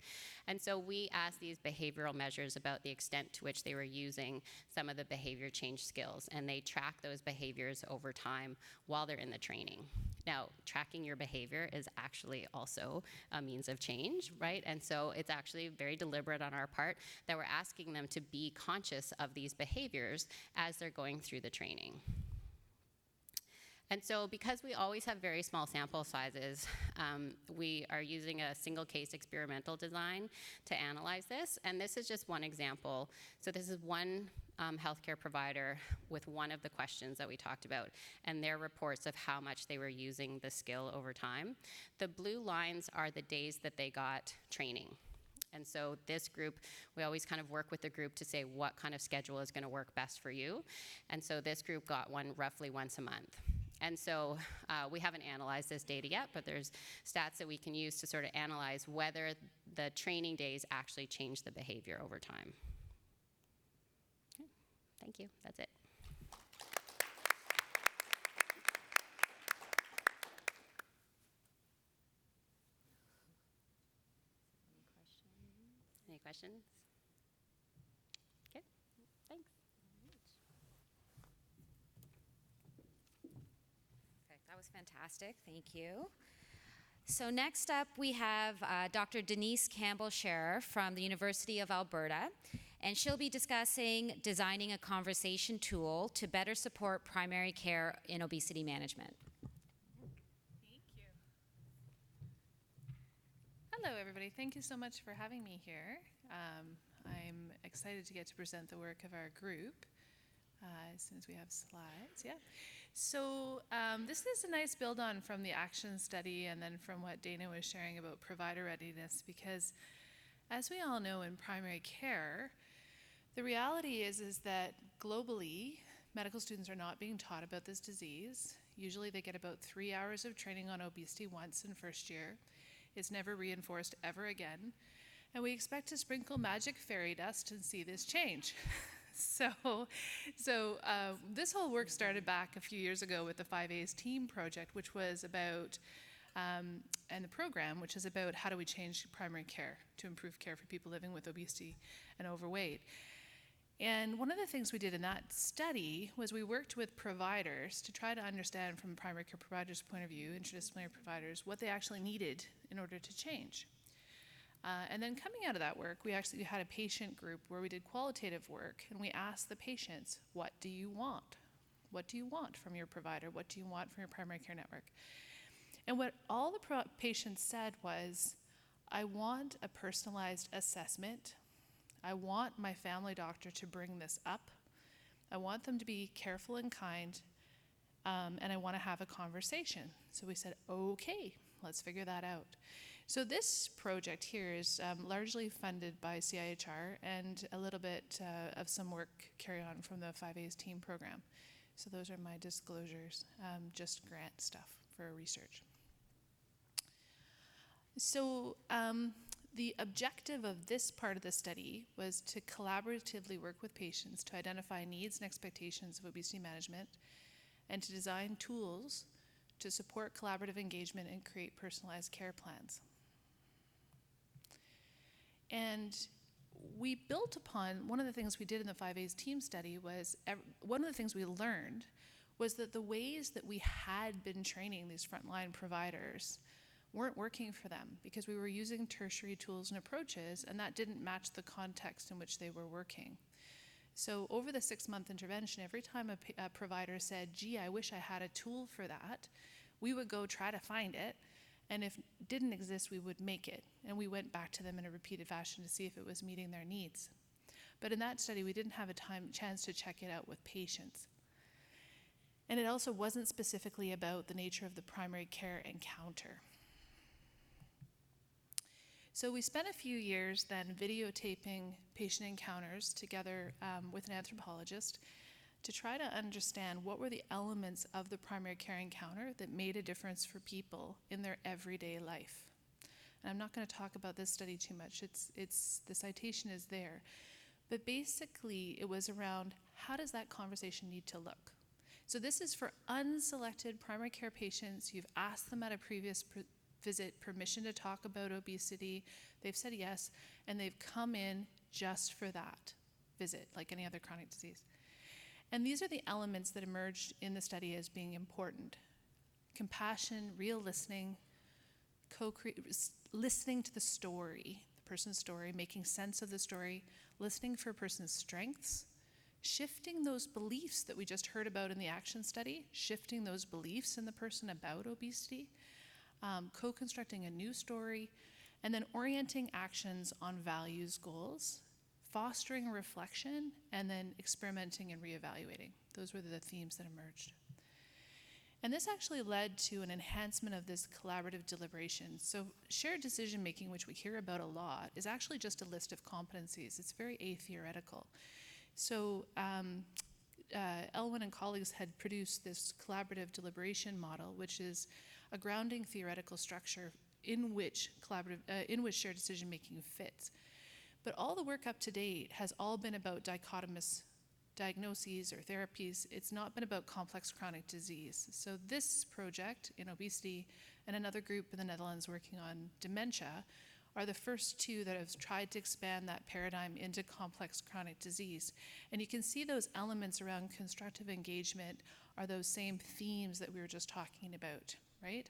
And so we asked these behavioral measures about the extent to which they were using some of the behavior change skills, and they track those behaviors over time while they're in the training. Now, tracking your behavior is actually also a means of change, right? And so it's actually very deliberate on our part that we're asking them to be conscious of these behaviors as they're going through the training. And so because we always have very small sample sizes, we are using a single case experimental design to analyze this. And this is just one example. So this is one healthcare provider with one of the questions that we talked about and their reports of how much they were using the skill over time. The blue lines are the days that they got training. And so this group, we always kind of work with the group to say what kind of schedule is going to work best for you. And so this group got one roughly once a month. And so we haven't analyzed this data yet, but there's stats that we can use to sort of analyze whether the training days actually change the behavior over time. Okay. Thank you. That's it. Any questions? Okay. Thanks. Fantastic, thank you. So next up we have Dr. Denise Campbell-Scherer from the University of Alberta, and she'll be discussing designing a conversation tool to better support primary care in obesity management. Thank you. Hello, everybody. Thank you so much for having me here. I'm excited to get to present the work of our group as soon as we have slides. Yeah. So this is a nice build on from the action study and then from what Dayna was sharing about provider readiness, because as we all know in primary care, the reality is that globally, medical students are not being taught about this disease. Usually they get about 3 hours of training on obesity once in first year. It's never reinforced ever again. And we expect to sprinkle magic fairy dust and see this change. So this whole work started back a few years ago with the 5A's team project, which was about, and the program, which is about how do we change primary care to improve care for people living with obesity and overweight. And one of the things we did in that study was we worked with providers to try to understand from a primary care provider's point of view, interdisciplinary providers, what they actually needed in order to change. And then coming out of that work, we actually had a patient group where we did qualitative work, and we asked the patients, what do you want? What do you want from your provider? What do you want from your primary care network? And what all the patients said was, I want a personalized assessment. I want my family doctor to bring this up. I want them to be careful and kind, and I want to have a conversation. So we said, okay, let's figure that out. So this project here is largely funded by CIHR and a little bit of some work carry on from the 5A's team program. So those are my disclosures, just grant stuff for research. So the objective of this part of the study was to collaboratively work with patients to identify needs and expectations of obesity management and to design tools to support collaborative engagement and create personalized care plans. And we built upon, one of the things we did in the 5A's team study was, one of the things we learned was that the ways that we had been training these frontline providers weren't working for them because we were using tertiary tools and approaches, and that didn't match the context in which they were working. So over the 6-month intervention, every time a provider said, gee, I wish I had a tool for that, we would go try to find it, and if it didn't exist, we would make it. And we went back to them in a repeated fashion to see if it was meeting their needs. But in that study, we didn't have a chance to check it out with patients. And it also wasn't specifically about the nature of the primary care encounter. So we spent a few years then videotaping patient encounters together with an anthropologist to try to understand what were the elements of the primary care encounter that made a difference for people in their everyday life. And I'm not going to talk about this study too much. The citation is there. But basically, it was around how does that conversation need to look? So this is for unselected primary care patients. You've asked them at a previous visit permission to talk about obesity. They've said yes, and they've come in just for that visit, like any other chronic disease. And these are the elements that emerged in the study as being important. Compassion, real listening, listening to the story, the person's story, making sense of the story, listening for a person's strengths, shifting those beliefs that we just heard about in the action study, shifting those beliefs in the person about obesity, co-constructing a new story, and then orienting actions on values goals, fostering reflection, and then experimenting and reevaluating. Those were the themes that emerged. And this actually led to an enhancement of this collaborative deliberation. So shared decision-making, which we hear about a lot, is actually just a list of competencies. It's very atheoretical. So Elwin and colleagues had produced this collaborative deliberation model, which is a grounding theoretical structure in which shared decision-making fits. But all the work up to date has all been about dichotomous diagnoses or therapies. It's not been about complex chronic disease. So this project in obesity and another group in the Netherlands working on dementia are the first two that have tried to expand that paradigm into complex chronic disease. And you can see those elements around constructive engagement are those same themes that we were just talking about, right?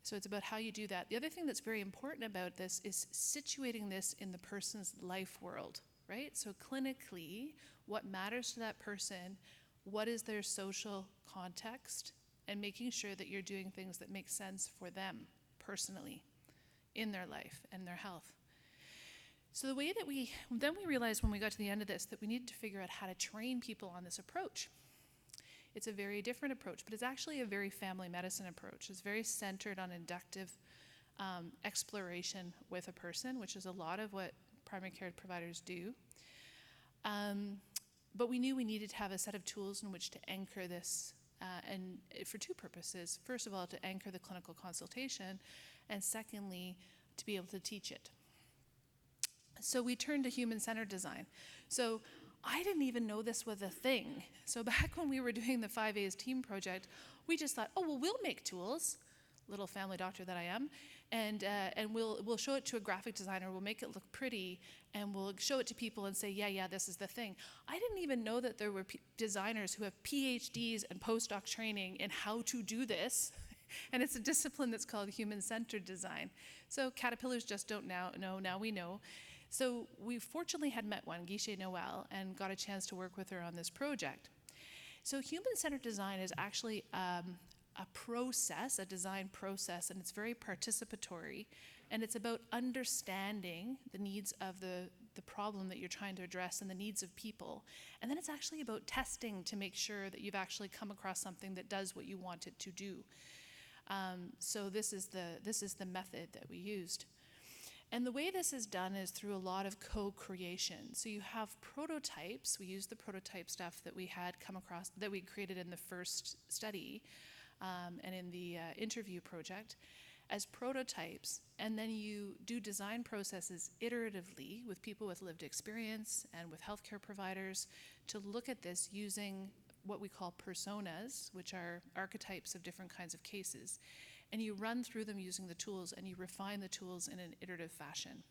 So it's about how you do that. The other thing that's very important about this is situating this in the person's life world, right? So clinically, what matters to that person, what is their social context, and making sure that you're doing things that make sense for them personally in their life and their health. So the way that we realized when we got to the end of this that we needed to figure out how to train people on this approach. It's a very different approach, but it's actually a very family medicine approach. It's very centered on inductive exploration with a person, which is a lot of what primary care providers do. But we knew we needed to have a set of tools in which to anchor this, and for two purposes. First of all, to anchor the clinical consultation, and secondly, to be able to teach it. So we turned to human-centered design. So I didn't even know this was a thing. So back when we were doing the 5A's team project, we just thought, oh, well, we'll make tools, little family doctor that I am, and we'll show it to a graphic designer, we'll make it look pretty, and we'll show it to people and say, yeah, this is the thing. I didn't even know that there were designers who have PhDs and postdoc training in how to do this. And it's a discipline that's called human-centered design. So caterpillars just don't know, now we know. So we fortunately had met one, Guichet Noel, and got a chance to work with her on this project. So human-centered design is actually a process, a design process, and it's very participatory, and it's about understanding the needs of the problem that you're trying to address and the needs of people. And then it's actually about testing to make sure that you've actually come across something that does what you want it to do. So this is the method that we used. And the way this is done is through a lot of co-creation. So you have prototypes. We use the prototype stuff that we had come across, that we created in the first study and in the interview project as prototypes. And then you do design processes iteratively with people with lived experience and with healthcare providers to look at this using what we call personas, which are archetypes of different kinds of cases. And you run through them using the tools, and you refine the tools in an iterative fashion.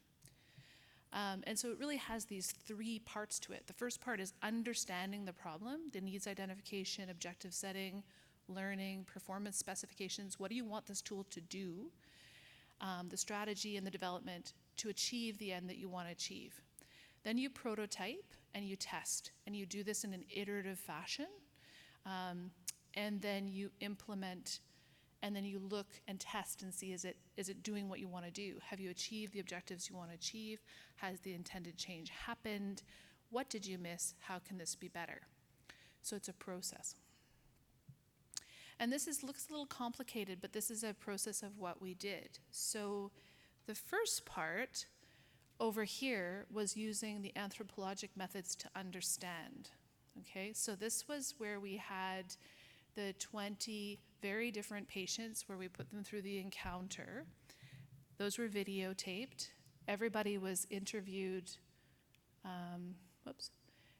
And so it really has these three parts to it. The first part is understanding the problem, the needs identification, objective setting, learning, performance specifications. What do you want this tool to do? The strategy and the development to achieve the end that you want to achieve. Then you prototype and you test, and you do this in an iterative fashion. And then you implement, and then you look and test and see, is it doing what you want to do? Have you achieved the objectives you want to achieve? Has the intended change happened? What did you miss? How can this be better? So it's a process. And this looks a little complicated, but this is a process of what we did. So the first part over here was using the anthropologic methods to understand. Okay, so this was where we had the 20 very different patients where we put them through the encounter. Those were videotaped. Everybody was interviewed,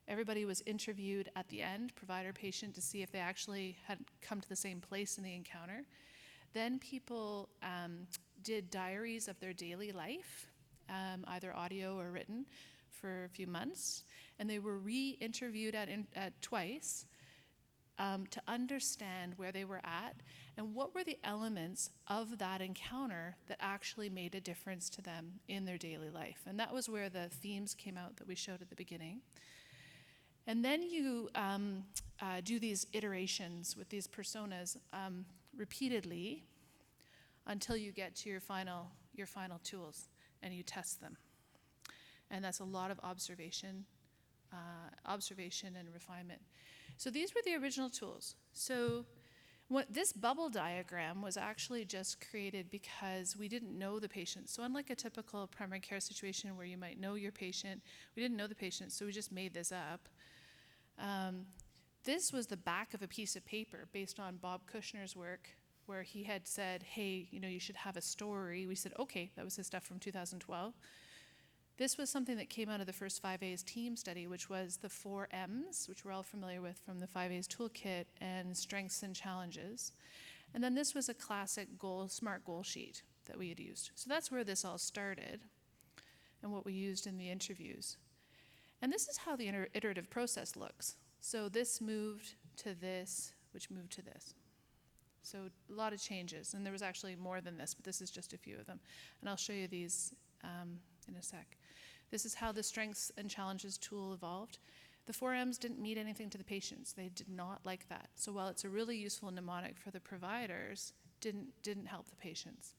Everybody was interviewed at the end, provider, patient, to see if they actually had come to the same place in the encounter. Then people did diaries of their daily life, either audio or written, for a few months. And they were re-interviewed twice to understand where they were at and what were the elements of that encounter that actually made a difference to them in their daily life. And that was where the themes came out that we showed at the beginning. And then you do these iterations with these personas repeatedly until you get to your final tools and you test them. And that's a lot of observation and refinement. So these were the original tools. So this bubble diagram was actually just created because we didn't know the patient. So unlike a typical primary care situation where you might know your patient, we didn't know the patient, so we just made this up. This was the back of a piece of paper based on Bob Kushner's work, where he had said, hey, you should have a story. We said, okay, that was his stuff from 2012. This was something that came out of the first 5A's team study, which was the 4 M's, which we're all familiar with from the 5A's Toolkit, and strengths and challenges. And then this was a classic SMART goal sheet that we had used. So that's where this all started and what we used in the interviews. And this is how the iterative process looks. So this moved to this, which moved to this. So a lot of changes, and there was actually more than this, but this is just a few of them. And I'll show you these in a sec. This is how the strengths and challenges tool evolved. The 4Ms didn't mean anything to the patients. They did not like that. So while it's a really useful mnemonic for the providers, didn't help the patients.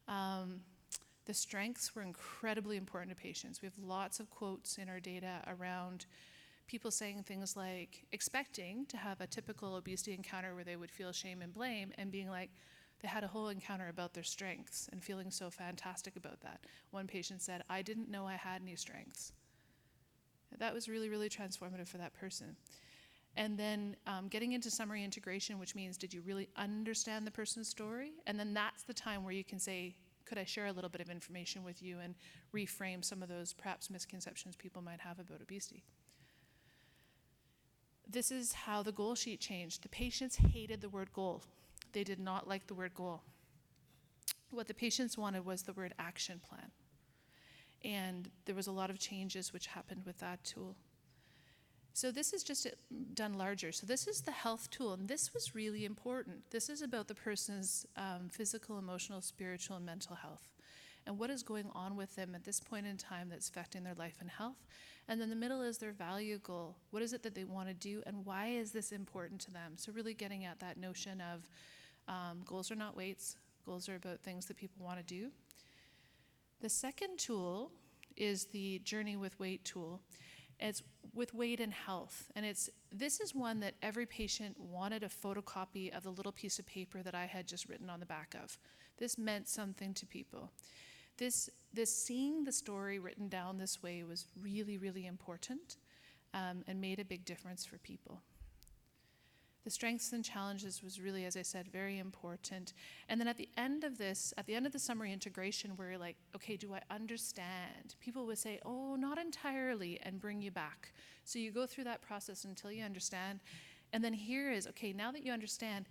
The strengths were incredibly important to patients. We have lots of quotes in our data around people saying things like expecting to have a typical obesity encounter where they would feel shame and blame, and being like, they had a whole encounter about their strengths and feeling so fantastic about that. One patient said, I didn't know I had any strengths. That was really, really transformative for that person. And then getting into summary integration, which means, did you really understand the person's story? And then that's the time where you can say, could I share a little bit of information with you and reframe some of those perhaps misconceptions people might have about obesity? This is how the goal sheet changed. The patients hated the word goal. They did not like the word goal. What the patients wanted was the word action plan. And there was a lot of changes which happened with that tool. So this is just done larger. So this is the health tool, and this was really important. This is about the person's physical, emotional, spiritual, and mental health, and what is going on with them at this point in time that's affecting their life and health. And then the middle is their value goal. What is it that they want to do, and why is this important to them? So really getting at that notion of goals are not weights. Goals are about things that people want to do. The second tool is the Journey with Weight tool. It's with weight and health. And this is one that every patient wanted a photocopy of the little piece of paper that I had just written on the back of. This meant something to people. This seeing the story written down this way was really, really important, and made a big difference for people. The strengths and challenges was really, as I said, very important. And then at the end of this, at the end of the summary integration, where you're like, okay, do I understand? People would say, oh, not entirely, and bring you back. So you go through that process until you understand. And then here is, okay, now that you understand,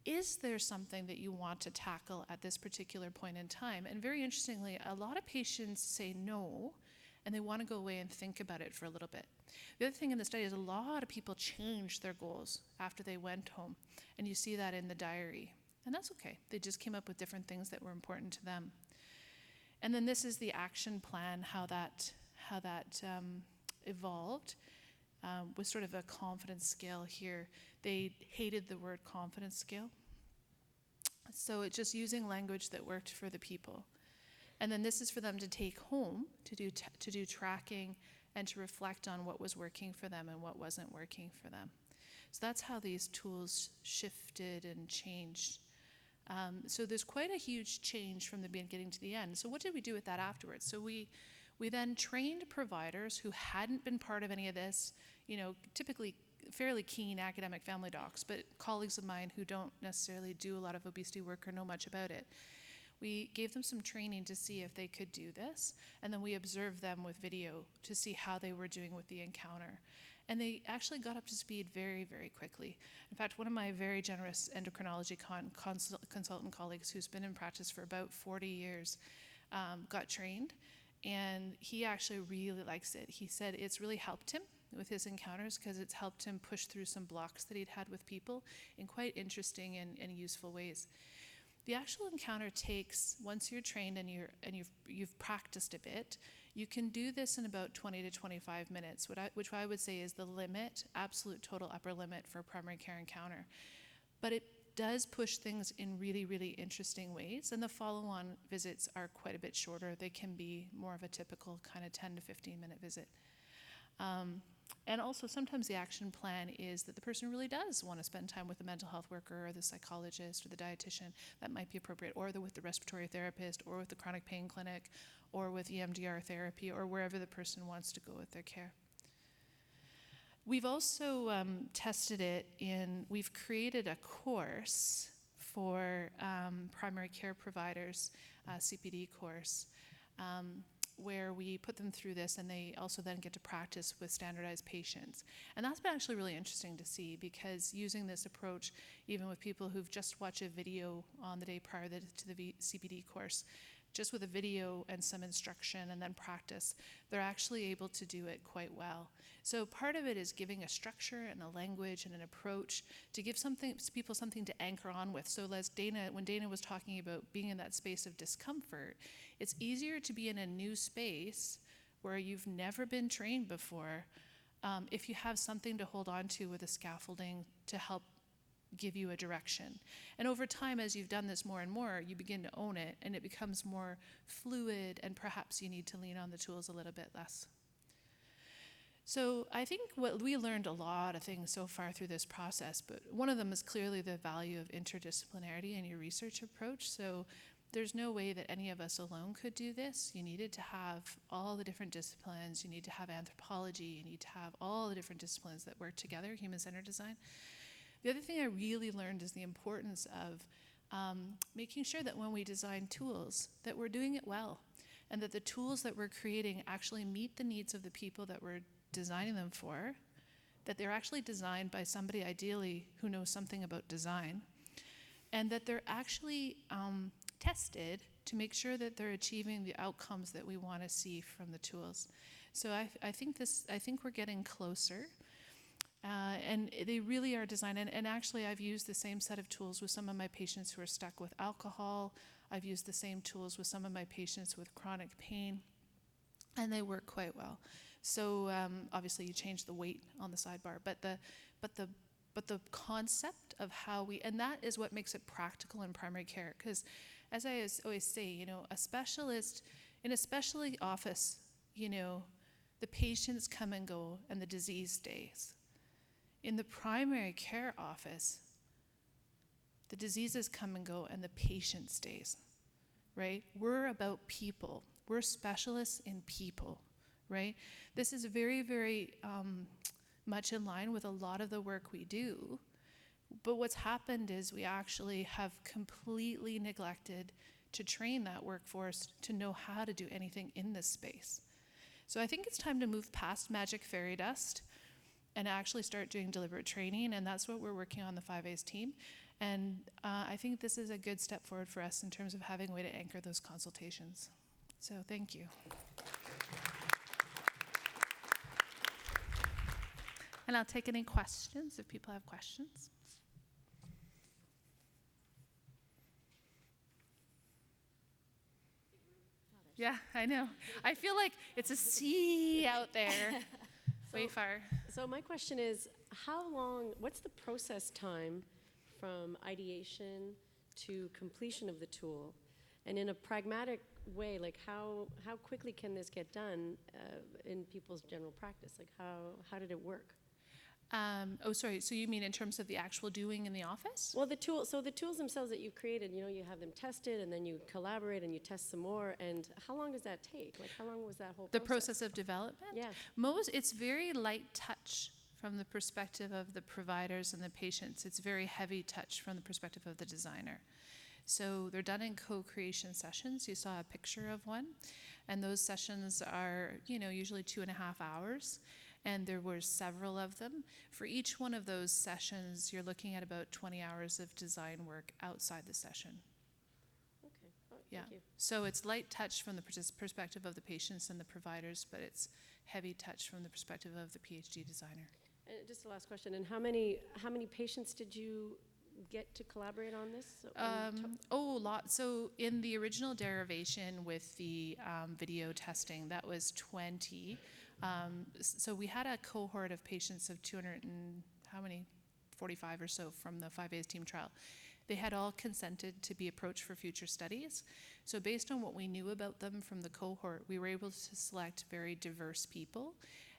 is there something that you want to tackle at this particular point in time? And very interestingly, a lot of patients say no, and they want to go away and think about it for a little bit. The other thing in the study is a lot of people changed their goals after they went home, and you see that in the diary. And that's okay. They just came up with different things that were important to them. And then this is the action plan, how that evolved, with sort of a confidence scale here. They hated the word confidence scale. So it's just using language that worked for the people. And then this is for them to take home, to do tracking, and to reflect on what was working for them and what wasn't working for them. So that's how these tools shifted and changed. So there's quite a huge change from the beginning to the end. So what did we do with that afterwards? So we then trained providers who hadn't been part of any of this, typically fairly keen academic family docs, but colleagues of mine who don't necessarily do a lot of obesity work or know much about it. We gave them some training to see if they could do this, and then we observed them with video to see how they were doing with the encounter. And they actually got up to speed very, very quickly. In fact, one of my very generous endocrinology consultant colleagues who's been in practice for about 40 years got trained, and he actually really likes it. He said it's really helped him with his encounters because it's helped him push through some blocks that he'd had with people in quite interesting and useful ways. The actual encounter takes, once you're trained and you've practiced a bit, you can do this in about 20 to 25 minutes, which I would say is the limit, absolute total upper limit for a primary care encounter. But it does push things in really, really interesting ways, and the follow-on visits are quite a bit shorter. They can be more of a typical kind of 10 to 15-minute visit. And also sometimes the action plan is that the person really does want to spend time with the mental health worker or the psychologist or the dietitian. That might be appropriate, or with the respiratory therapist, or with the chronic pain clinic, or with EMDR therapy, or wherever the person wants to go with their care. We've also tested it we've created a course for primary care providers, CPD course, where we put them through this, and they also then get to practice with standardized patients. And that's been actually really interesting to see, because using this approach, even with people who've just watched a video on the day prior to the CPD course, just with a video and some instruction and then practice, they're actually able to do it quite well. So part of it is giving a structure and a language and an approach to give people something to anchor on with. So when Dayna was talking about being in that space of discomfort, it's easier to be in a new space where you've never been trained before if you have something to hold on to with a scaffolding to help give you a direction. And over time, as you've done this more and more, you begin to own it, and it becomes more fluid, and perhaps you need to lean on the tools a little bit less. So I think what we learned a lot of things so far through this process, but one of them is clearly the value of interdisciplinarity in your research approach. So there's no way that any of us alone could do this. You needed to have all the different disciplines. You need to have anthropology. You need to have all the different disciplines that work together, human-centered design. The other thing I really learned is the importance of making sure that when we design tools, that we're doing it well, and that the tools that we're creating actually meet the needs of the people that we're designing them for, that they're actually designed by somebody ideally who knows something about design, and that they're actually tested to make sure that they're achieving the outcomes that we want to see from the tools. So I think we're getting closer. And they really are designed, and actually I've used the same set of tools with some of my patients who are stuck with alcohol. I've used the same tools with some of my patients with chronic pain, and they work quite well. So obviously you change the weight on the sidebar, but the concept of how and that is what makes it practical in primary care, because as I always say, a specialist, in a specialty office, the patients come and go and the disease stays. In the primary care office, the diseases come and go and the patient stays, right? We're about people. We're specialists in people, right? This is very, very much in line with a lot of the work we do. But what's happened is we actually have completely neglected to train that workforce to know how to do anything in this space. So I think it's time to move past magic fairy dust and actually start doing deliberate training, and that's what we're working on the 5A's team. And I think this is a good step forward for us in terms of having a way to anchor those consultations. So thank you. And I'll take any questions if people have questions. Yeah, I know. I feel like it's a sea out there, way far. So my question is, what's the process time from ideation to completion of the tool? And in a pragmatic way, like how quickly can this get done in people's general practice? Like how did it work? Sorry, so you mean in terms of the actual doing in the office? Well, the tools themselves that you've created, you have them tested and then you collaborate and you test some more. And how long does that take? Like how long was that whole process? The process of development? Yeah. It's very light touch from the perspective of the providers and the patients. It's very heavy touch from the perspective of the designer. So they're done in co-creation sessions. You saw a picture of one. And those sessions are, usually 2.5 hours. And there were several of them. For each one of those sessions, you're looking at about 20 hours of design work outside the session. Okay, Yeah. thank you. So it's light touch from the perspective of the patients and the providers, but it's heavy touch from the perspective of the PhD designer. And just the last question, and how many patients did you get to collaborate on this? A lot. So in the original derivation with the video testing, that was 20. So we had a cohort of patients of 45 or so from the 5A's team trial. They had all consented to be approached for future studies. So based on what we knew about them from the cohort, we were able to select very diverse people.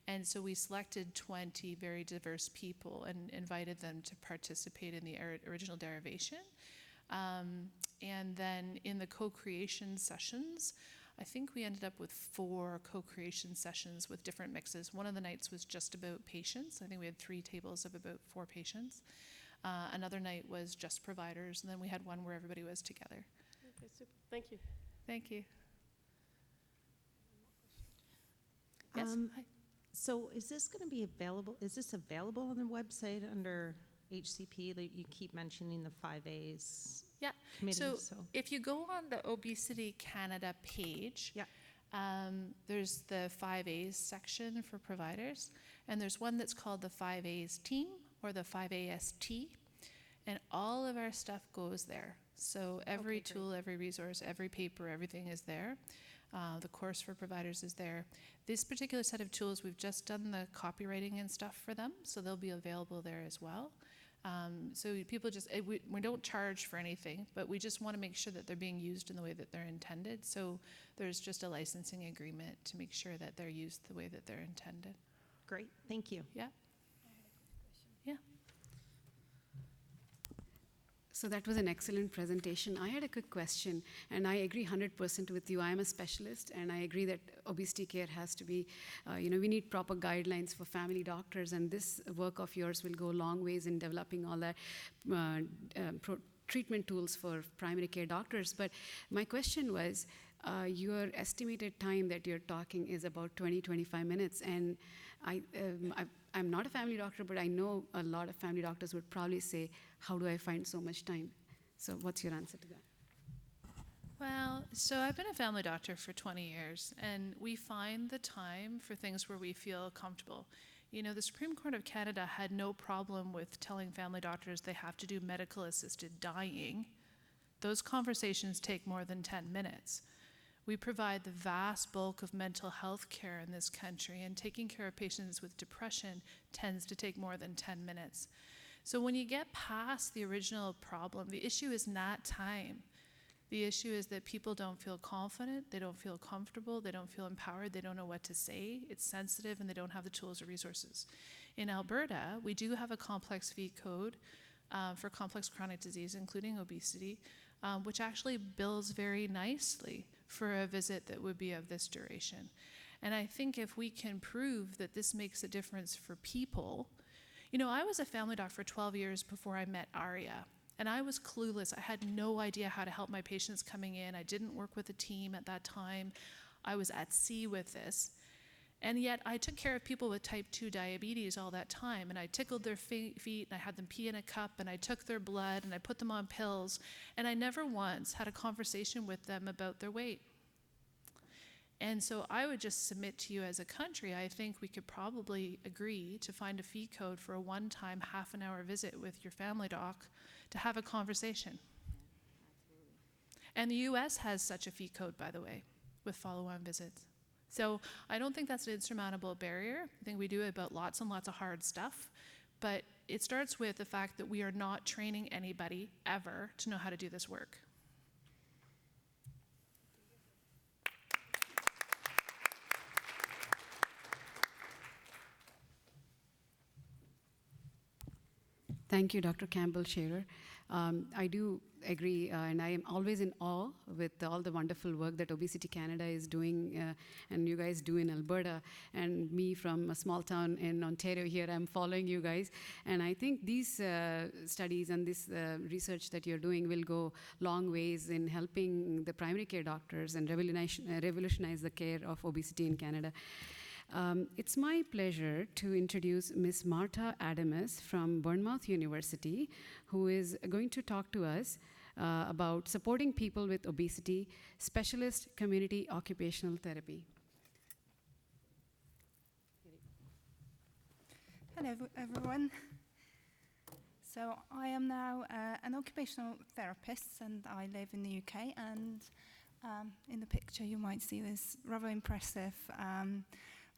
And so we selected 20 very diverse people and invited them to participate in the original derivation. And then in the co-creation sessions, I think we ended up with 4 co-creation sessions with different mixes. One of the nights was just about patients. I think we had 3 tables of about 4 patients. Another night was just providers, and then we had one where everybody was together. Okay, super. Thank you. Thank you. Yes. Hi. So is this going to be available? Is this available on the website under HCP? Like you keep mentioning the 5As Yeah. committee. So if you go on the Obesity Canada page, Yeah. there's the 5As section for providers, and there's one that's called the 5As team or the 5AST, and all of our stuff goes there. So every tool, every resource, every paper, everything is there. The course for providers is there. This particular set of tools, we've just done the copywriting and stuff for them, so they'll be available there as well. So people just, we don't charge for anything, but we just want to make sure that they're being used in the way that they're intended. So there's just a licensing agreement to make sure that they're used the way that they're intended. Great, thank you. Yeah. Yeah. So that was an excellent presentation. I had a quick question, and I agree 100% with you. I am a specialist, and I agree that obesity care has to be, we need proper guidelines for family doctors, and this work of yours will go a long ways in developing all that treatment tools for primary care doctors. But my question was, your estimated time that you're talking is about 20-25 minutes, and I'm not a family doctor, but I know a lot of family doctors would probably say, how do I find so much time? So what's your answer to that? Well, so I've been a family doctor for 20 years, and we find the time for things where we feel comfortable. You know, the Supreme Court of Canada had no problem with telling family doctors they have to do medical-assisted dying. Those conversations take more than 10 minutes. We provide the vast bulk of mental health care in this country, and taking care of patients with depression tends to take more than 10 minutes. So when you get past the original problem, the issue is not time. The issue is that people don't feel confident, they don't feel comfortable, they don't feel empowered, they don't know what to say, it's sensitive, and they don't have the tools or resources. In Alberta, we do have a complex fee code for complex chronic disease, including obesity, which actually bills very nicely for a visit that would be of this duration. And I think if we can prove that this makes a difference for people, you know, I was a family doc for 12 years before I met Aria, and I was clueless. I had no idea how to help my patients coming in. I didn't work with a team at that time. I was at sea with this. And yet I took care of people with type 2 diabetes all that time, and I tickled their feet, and I had them pee in a cup, and I took their blood, and I put them on pills, and I never once had a conversation with them about their weight. And so I would just submit to you as a country, I think we could probably agree to find a fee code for a one-time half-an-hour visit with your family doc to have a conversation. And the US has such a fee code, by the way, with follow-on visits. So I don't think that's an insurmountable barrier. I think we do about lots and lots of hard stuff, but it starts with the fact that we are not training anybody ever to know how to do this work. Thank you, Dr. Campbell-Scherer. I do agree, and I am always in awe with all the wonderful work that Obesity Canada is doing, and you guys do in Alberta. And me from a small town in Ontario here, I'm following you guys. And I think these studies and this research that you're doing will go long ways in helping the primary care doctors and revolutionize the care of obesity in Canada. It's my pleasure to introduce Ms. Marta Adamus from Bournemouth University, who is going to talk to us about supporting people with obesity, specialist community occupational therapy. Hello, everyone. So I am now an occupational therapist, and I live in the UK. And in the picture, you might see this rather impressive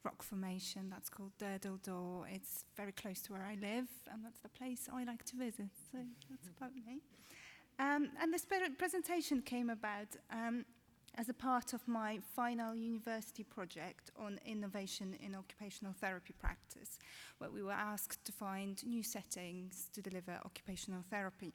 rock formation that's called Durdle Door. It's very close to where I live, and that's the place I like to visit. So that's about me. And this presentation came about as a part of my final university project on innovation in occupational therapy practice, where we were asked to find new settings to deliver occupational therapy.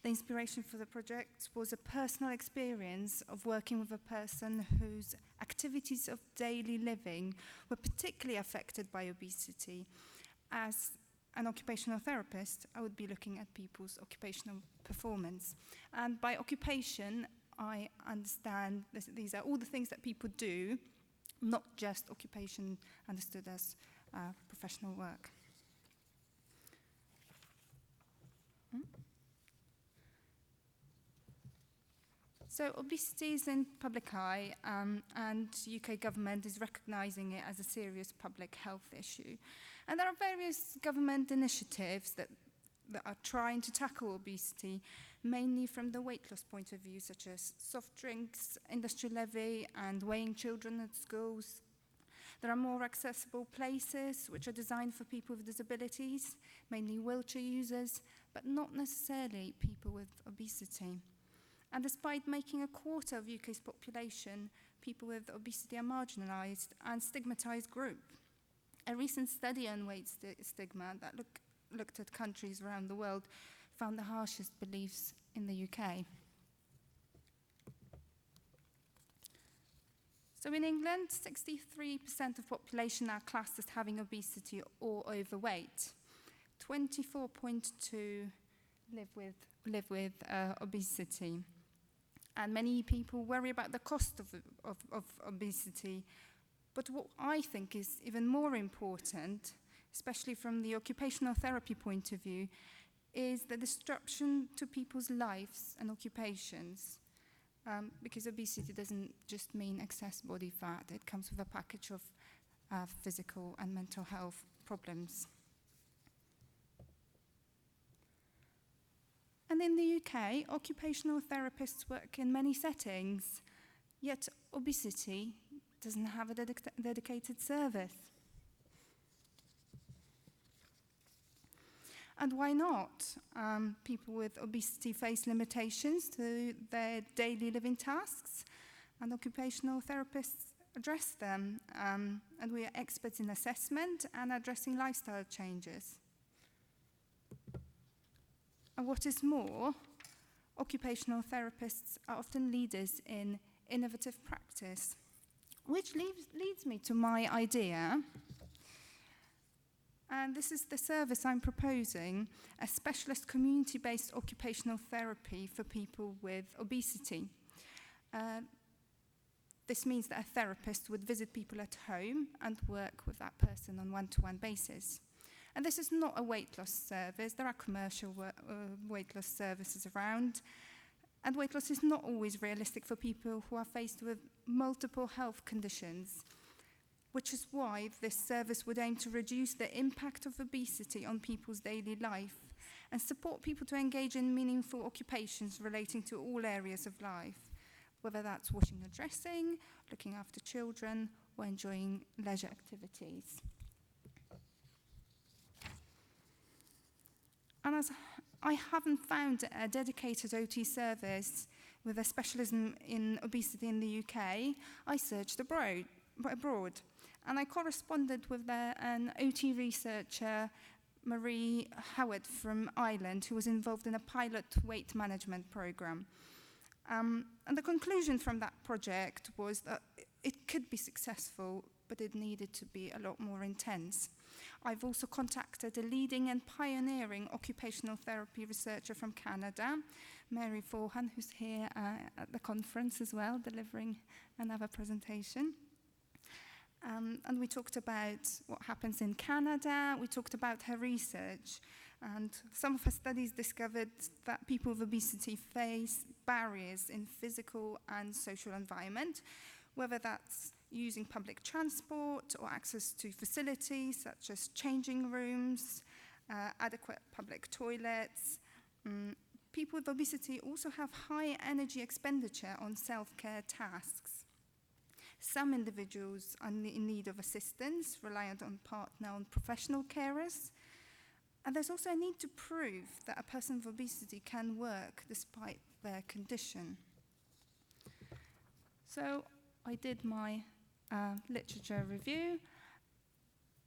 The inspiration for the project was a personal experience of working with a person whose activities of daily living were particularly affected by obesity. As an occupational therapist, I would be looking at people's occupational performance. And by occupation, I understand these are all the things that people do not just occupation understood as professional work. So obesity is in public eye, and UK government is recognising it as a serious public health issue. And there are various government initiatives that are trying to tackle obesity, mainly from the weight loss point of view, such as soft drinks, industry levy, and weighing children at schools. There are more accessible places which are designed for people with disabilities, mainly wheelchair users, but not necessarily people with obesity. And despite making a quarter of UK's population, people with obesity are marginalised and stigmatised group. A recent study on weight stigma that looked at countries around the world found the harshest beliefs in the UK. So in England, 63% of population are classed as having obesity or overweight. 24.2 live with obesity. And many people worry about the cost of obesity. But what I think is even more important, especially from the occupational therapy point of view, is the disruption to people's lives and occupations. Because obesity doesn't just mean excess body fat, it comes with a package of physical and mental health problems. And in the UK, occupational therapists work in many settings, yet obesity doesn't have a dedicated service. And why not? People with obesity face limitations to their daily living tasks, and occupational therapists address them. And we are experts in assessment and addressing lifestyle changes. And what is more, occupational therapists are often leaders in innovative practice, which leads me to my idea. And this is the service I'm proposing, a specialist community-based occupational therapy for people with obesity. This means that a therapist would visit people at home and work with that person on one-to-one basis. And this is not a weight loss service. There are commercial weight loss services around. And weight loss is not always realistic for people who are faced with multiple health conditions, which is why this service would aim to reduce the impact of obesity on people's daily life and support people to engage in meaningful occupations relating to all areas of life, whether that's washing or dressing, looking after children, or enjoying leisure activities. And as I haven't found a dedicated OT service with a specialism in obesity in the UK, I searched abroad. And I corresponded with an OT researcher, Marie Howard from Ireland, who was involved in a pilot weight management program. And the conclusion from that project was that it could be successful, but it needed to be a lot more intense. I've also contacted a leading and pioneering occupational therapy researcher from Canada, Mary Forhan, who's here at the conference as well, delivering another presentation. And we talked about what happens in Canada. We talked about her research. And some of her studies discovered that people with obesity face barriers in physical and social environment, whether that's using public transport or access to facilities such as changing rooms, adequate public toilets. People with obesity also have high energy expenditure on self-care tasks. Some individuals are in need of assistance, reliant on partner or professional carers. And there's also a need to prove that a person with obesity can work despite their condition. So I did my literature review,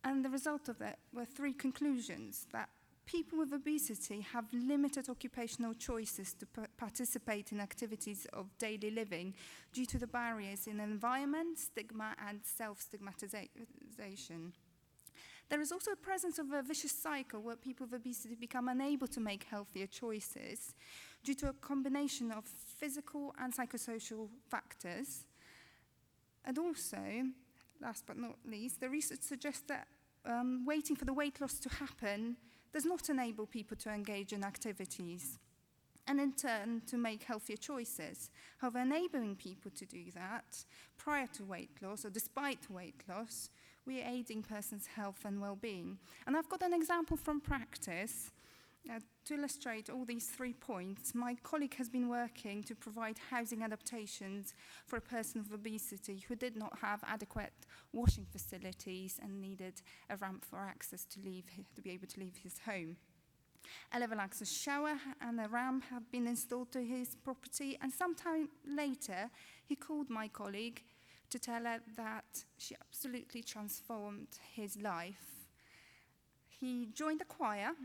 and the result of that were three conclusions: that people with obesity have limited occupational choices to participate in activities of daily living due to the barriers in environment, stigma, and self-stigmatization. There is also a presence of a vicious cycle where people with obesity become unable to make healthier choices due to a combination of physical and psychosocial factors. And also, last but not least, the research suggests that waiting for the weight loss to happen does not enable people to engage in activities and in turn to make healthier choices. However, enabling people to do that prior to weight loss or despite weight loss, we are aiding persons' health and well-being. And I've got an example from practice to illustrate all these 3 points. My colleague has been working to provide housing adaptations for a person with obesity who did not have adequate washing facilities and needed a ramp for access to be able to leave his home. A level access shower and a ramp have been installed to his property, and sometime later he called my colleague to tell her that she absolutely transformed his life. He joined the choir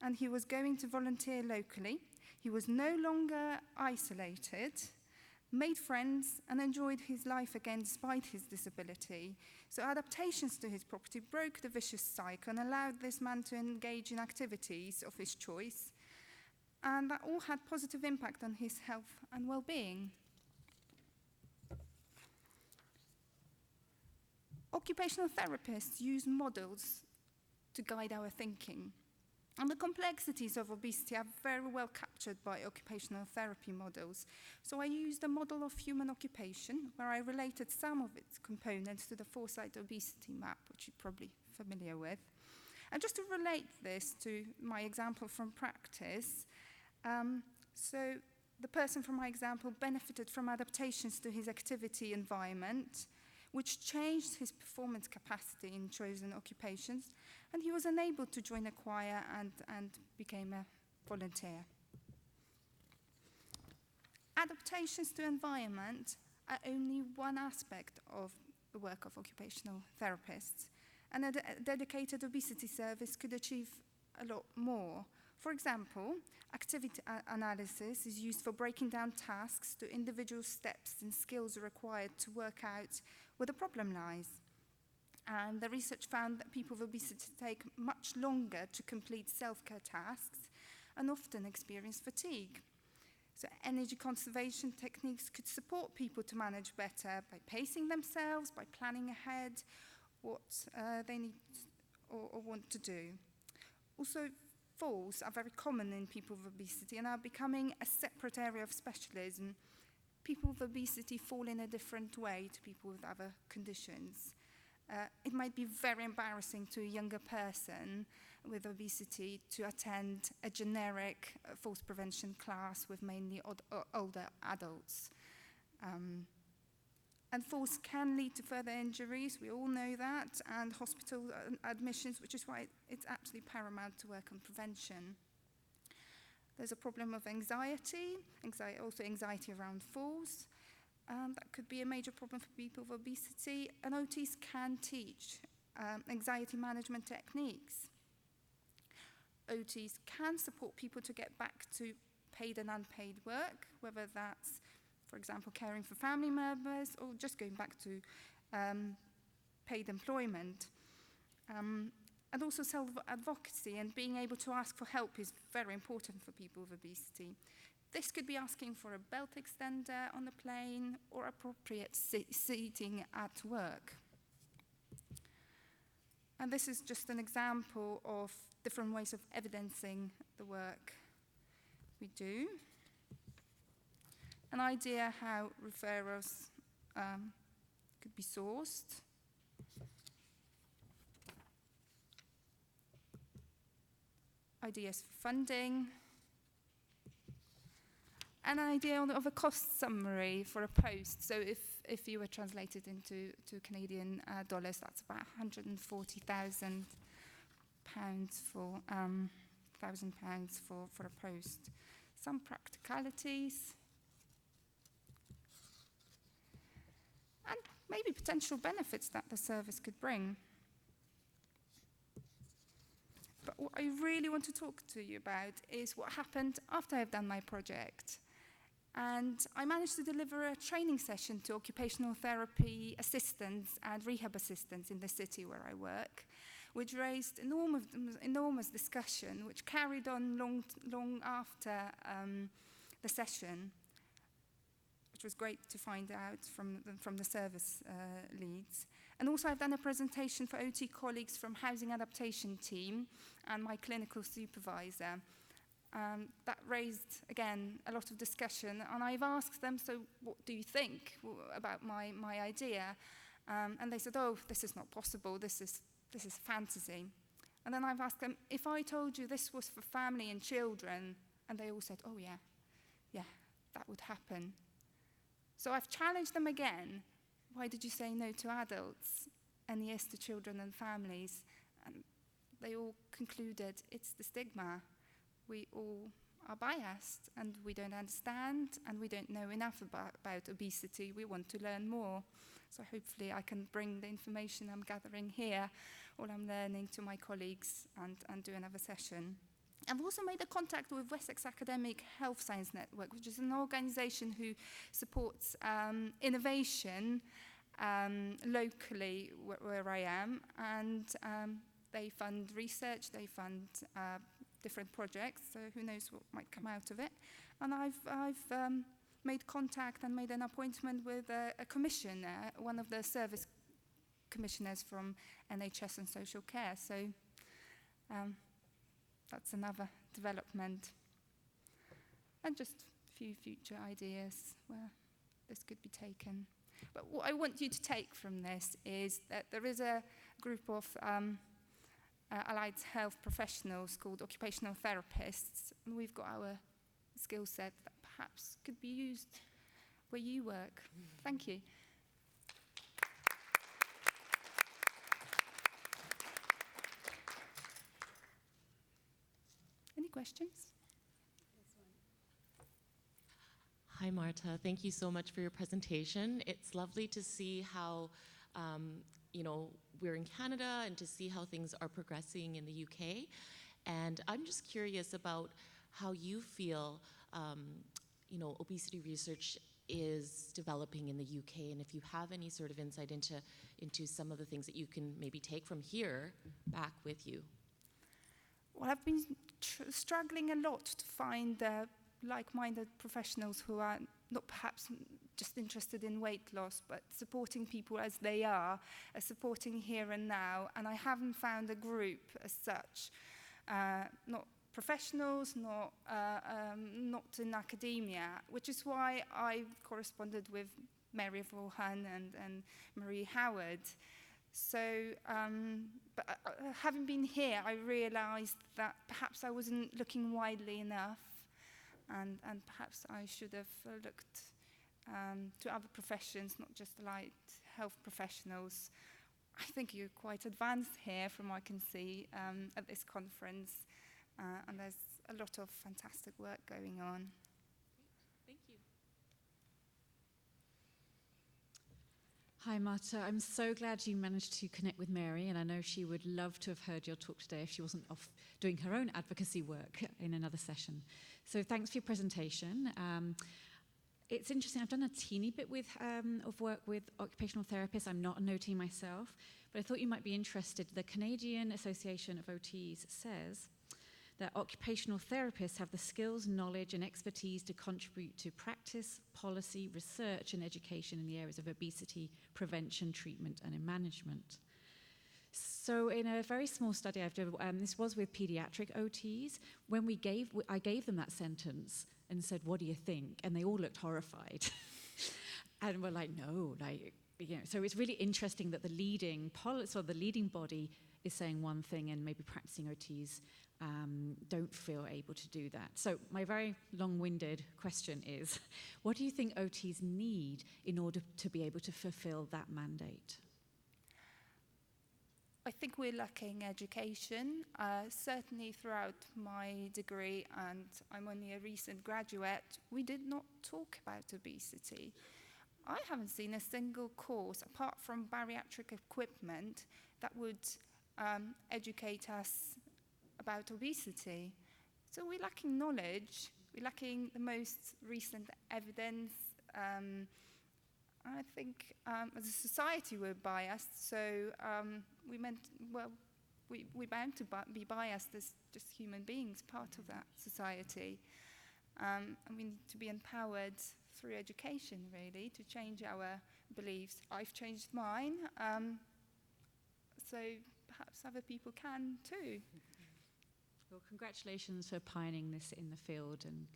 and he was going to volunteer locally. He was no longer isolated, made friends, and enjoyed his life again despite his disability. So adaptations to his property broke the vicious cycle and allowed this man to engage in activities of his choice, and that all had positive impact on his health and well-being. Occupational therapists use models to guide our thinking. And the complexities of obesity are very well captured by occupational therapy models. So I used a model of human occupation where I related some of its components to the Foresight obesity map, which you're probably familiar with. And just to relate this to my example from practice, so the person from my example benefited from adaptations to his activity environment, which changed his performance capacity in chosen occupations, and he was enabled to join a choir and became a volunteer. Adaptations to environment are only one aspect of the work of occupational therapists, and a dedicated obesity service could achieve a lot more. For example, activity analysis is used for breaking down tasks to individual steps and skills required to work out where the problem lies. And the research found that people with obesity take much longer to complete self-care tasks and often experience fatigue. So energy conservation techniques could support people to manage better by pacing themselves, by planning ahead what they need or want to do. Also, falls are very common in people with obesity and are becoming a separate area of specialism. People with obesity fall in a different way to people with other conditions. It might be very embarrassing to a younger person with obesity to attend a generic falls prevention class with mainly older adults. And falls can lead to further injuries, we all know that, and hospital admissions, which is why it's absolutely paramount to work on prevention. There's a problem of anxiety, also anxiety around falls. That could be a major problem for people with obesity, and OTs can teach anxiety management techniques. OTs can support people to get back to paid and unpaid work, whether that's, for example, caring for family members or just going back to paid employment. And also self-advocacy and being able to ask for help is very important for people with obesity. This could be asking for a belt extender on the plane or appropriate seating at work. And this is just an example of different ways of evidencing the work we do. An idea how referrals could be sourced. Ideas for funding. And an idea of a cost summary for a post. So if you were translated into Canadian dollars, that's about £140,000 for for a post. Some practicalities. And maybe potential benefits that the service could bring. But what I really want to talk to you about is what happened after I've done my project. And I managed to deliver a training session to occupational therapy assistants and rehab assistants in the city where I work, which raised enormous discussion, which carried on long after the session, which was great to find out from the service leads. And also I've done a presentation for OT colleagues from Housing Adaptation Team and my clinical supervisor. That raised, again, a lot of discussion, and I've asked them, so what do you think about my idea? And they said, oh, this is not possible, this is fantasy. And then I've asked them, if I told you this was for family and children, and they all said, oh yeah, that would happen. So I've challenged them again, why did you say no to adults and yes to children and families? And they all concluded, it's the stigma. We all are biased and we don't understand and we don't know enough about obesity. We want to learn more. So hopefully I can bring the information I'm gathering here, all I'm learning, to my colleagues and do another session. I've also made a contact with Wessex Academic Health Science Network, which is an organisation who supports innovation locally where I am, and they fund research, they fund different projects, so who knows what might come out of it. And I've made contact and made an appointment with a commissioner, one of the service commissioners from NHS and social care, so that's another development. And just a few future ideas where this could be taken. But what I want you to take from this is that there is a group of allied health professionals called occupational therapists, and we've got our skill set that perhaps could be used where you work. Thank you. Any questions? Hi, Marta. Thank you so much for your presentation. It's lovely to see how, we're in Canada and to see how things are progressing in the UK. And I'm just curious about how you feel, obesity research is developing in the UK, and if you have any sort of insight into some of the things that you can maybe take from here back with you. Well, I've been struggling a lot to find like-minded professionals who are not perhaps just interested in weight loss, but supporting people as they are, supporting here and now. And I haven't found a group as such, not professionals, not in academia, which is why I corresponded with Mary Vaughan and Marie Howard. So, but having been here, I realized that perhaps I wasn't looking widely enough, and perhaps I should have looked to other professions, not just allied health professionals. I think you're quite advanced here from what I can see at this conference, and there's a lot of fantastic work going on. Thank you. Hi, Marta. I'm so glad you managed to connect with Mary, and I know she would love to have heard your talk today if she wasn't off doing her own advocacy work in another session. So thanks for your presentation. It's interesting, I've done a teeny bit of work with occupational therapists. I'm not an OT myself, but I thought you might be interested. The Canadian Association of OTs says that occupational therapists have the skills, knowledge, and expertise to contribute to practice, policy, research, and education in the areas of obesity, prevention, treatment, and in management. So in a very small study I've done, this was with pediatric OTs, when I gave them that sentence and said, what do you think? And they all looked horrified. And we're like, no, so it's really interesting that the leading body is saying one thing and maybe practicing OTs don't feel able to do that. So my very long-winded question is, what do you think OTs need in order to be able to fulfill that mandate? I think we're lacking education, certainly throughout my degree, and I'm only a recent graduate, we did not talk about obesity. I haven't seen a single course, apart from bariatric equipment, that would educate us about obesity. So we're lacking knowledge, we're lacking the most recent evidence. I think as a society we're biased, so we're bound to be biased as just human beings, part of that society. And we need to be empowered through education, really, to change our beliefs. I've changed mine, so perhaps other people can too. Well, congratulations for pioneering this in the field, and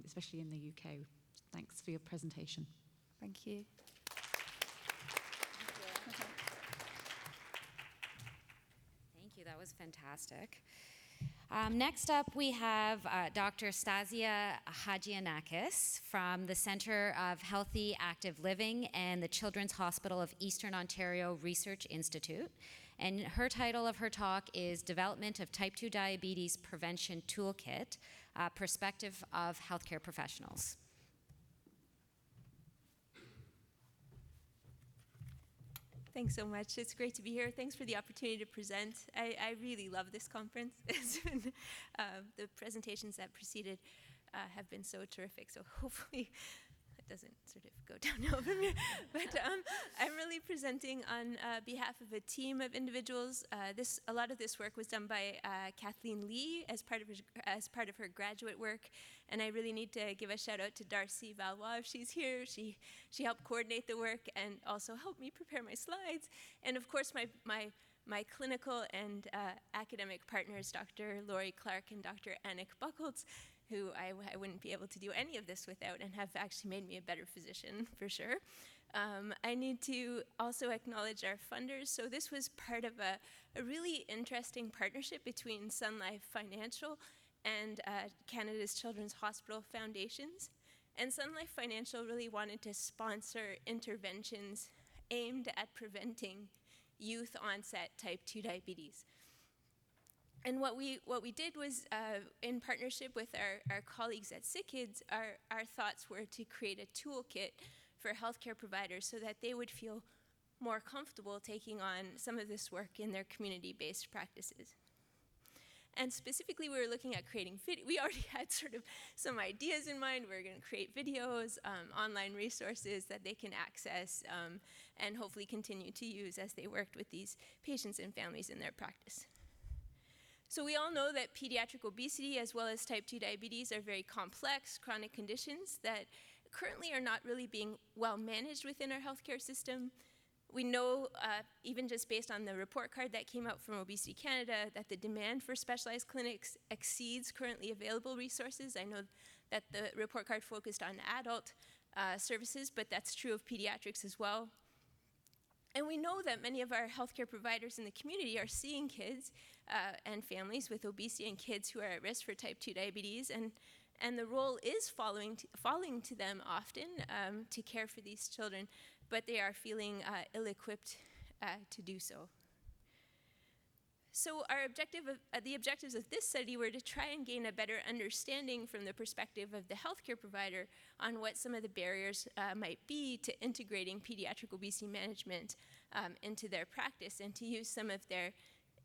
especially in the UK. Thanks for your presentation. Thank you. Thank you, that was fantastic. Next up, we have Dr. Stasia Hadjiyannakis from the Centre of Healthy Active Living and the Children's Hospital of Eastern Ontario Research Institute. And her title of her talk is Development of Type 2 Diabetes Prevention Toolkit, Perspective of Healthcare Professionals. Thanks so much. It's great to be here. Thanks for the opportunity to present. I really love this conference. The presentations that preceded have been so terrific, so hopefully it doesn't sort of go downhill from here. But I'm really presenting on behalf of a team of individuals. A lot of this work was done by Kathleen Lee as part of her graduate work. And I really need to give a shout out to Darcy Valois if she's here. She helped coordinate the work and also helped me prepare my slides. And of course, my clinical and academic partners, Dr. Laurie Clark and Dr. Annick Buchholz, who I wouldn't be able to do any of this without and have actually made me a better physician, for sure. I need to also acknowledge our funders. So this was part of a really interesting partnership between Sun Life Financial and Canada's Children's Hospital Foundations. And Sun Life Financial really wanted to sponsor interventions aimed at preventing youth onset type 2 diabetes. And what we did was, in partnership with our colleagues at SickKids, our thoughts were to create a toolkit for healthcare providers so that they would feel more comfortable taking on some of this work in their community-based practices. And specifically, we were looking at creating we already had sort of some ideas in mind. We were going to create videos, online resources that they can access, and hopefully continue to use as they worked with these patients and families in their practice. So we all know that pediatric obesity as well as type 2 diabetes are very complex chronic conditions that currently are not really being well managed within our healthcare system. We know, even just based on the report card that came out from Obesity Canada, that the demand for specialized clinics exceeds currently available resources. I know that the report card focused on adult services, but that's true of pediatrics as well. And we know that many of our healthcare providers in the community are seeing kids and families with obesity and kids who are at risk for type 2 diabetes, and the role is falling to them often to care for these children, but they are feeling ill-equipped to do so. So the objectives of this study were to try and gain a better understanding from the perspective of the healthcare provider on what some of the barriers might be to integrating pediatric obesity management into their practice, and to use some of their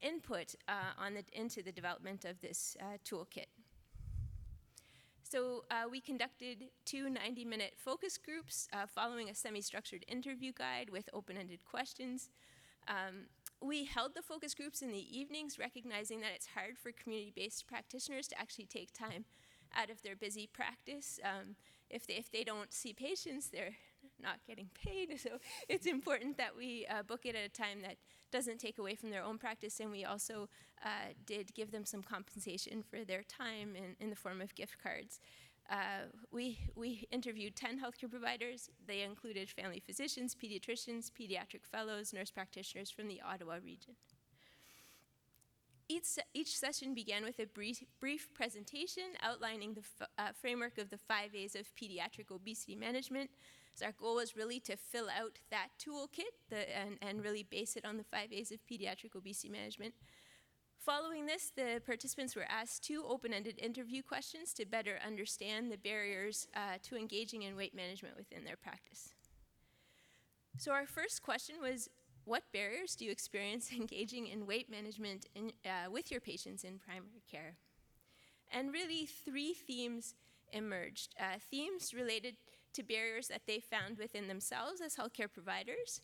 input into the development of this toolkit. So we conducted 2 90-minute focus groups following a semi-structured interview guide with open-ended questions. We held the focus groups in the evenings, recognizing that it's hard for community-based practitioners to actually take time out of their busy practice. If they don't see patients, they're not getting paid. So it's important that we book it at a time that doesn't take away from their own practice. And we also did give them some compensation for their time in the form of gift cards. We interviewed 10 healthcare providers. They included family physicians, pediatricians, pediatric fellows, nurse practitioners from the Ottawa region. Each session began with a brief presentation outlining the framework of the 5 A's of pediatric obesity management. So our goal was really to fill out that toolkit and really base it on the 5 A's of pediatric obesity management. Following this, the participants were asked 2 open-ended interview questions to better understand the barriers to engaging in weight management within their practice. So our first question was, what barriers do you experience engaging in weight management with your patients in primary care? And really 3 themes emerged. Themes related to barriers that they found within themselves as healthcare providers,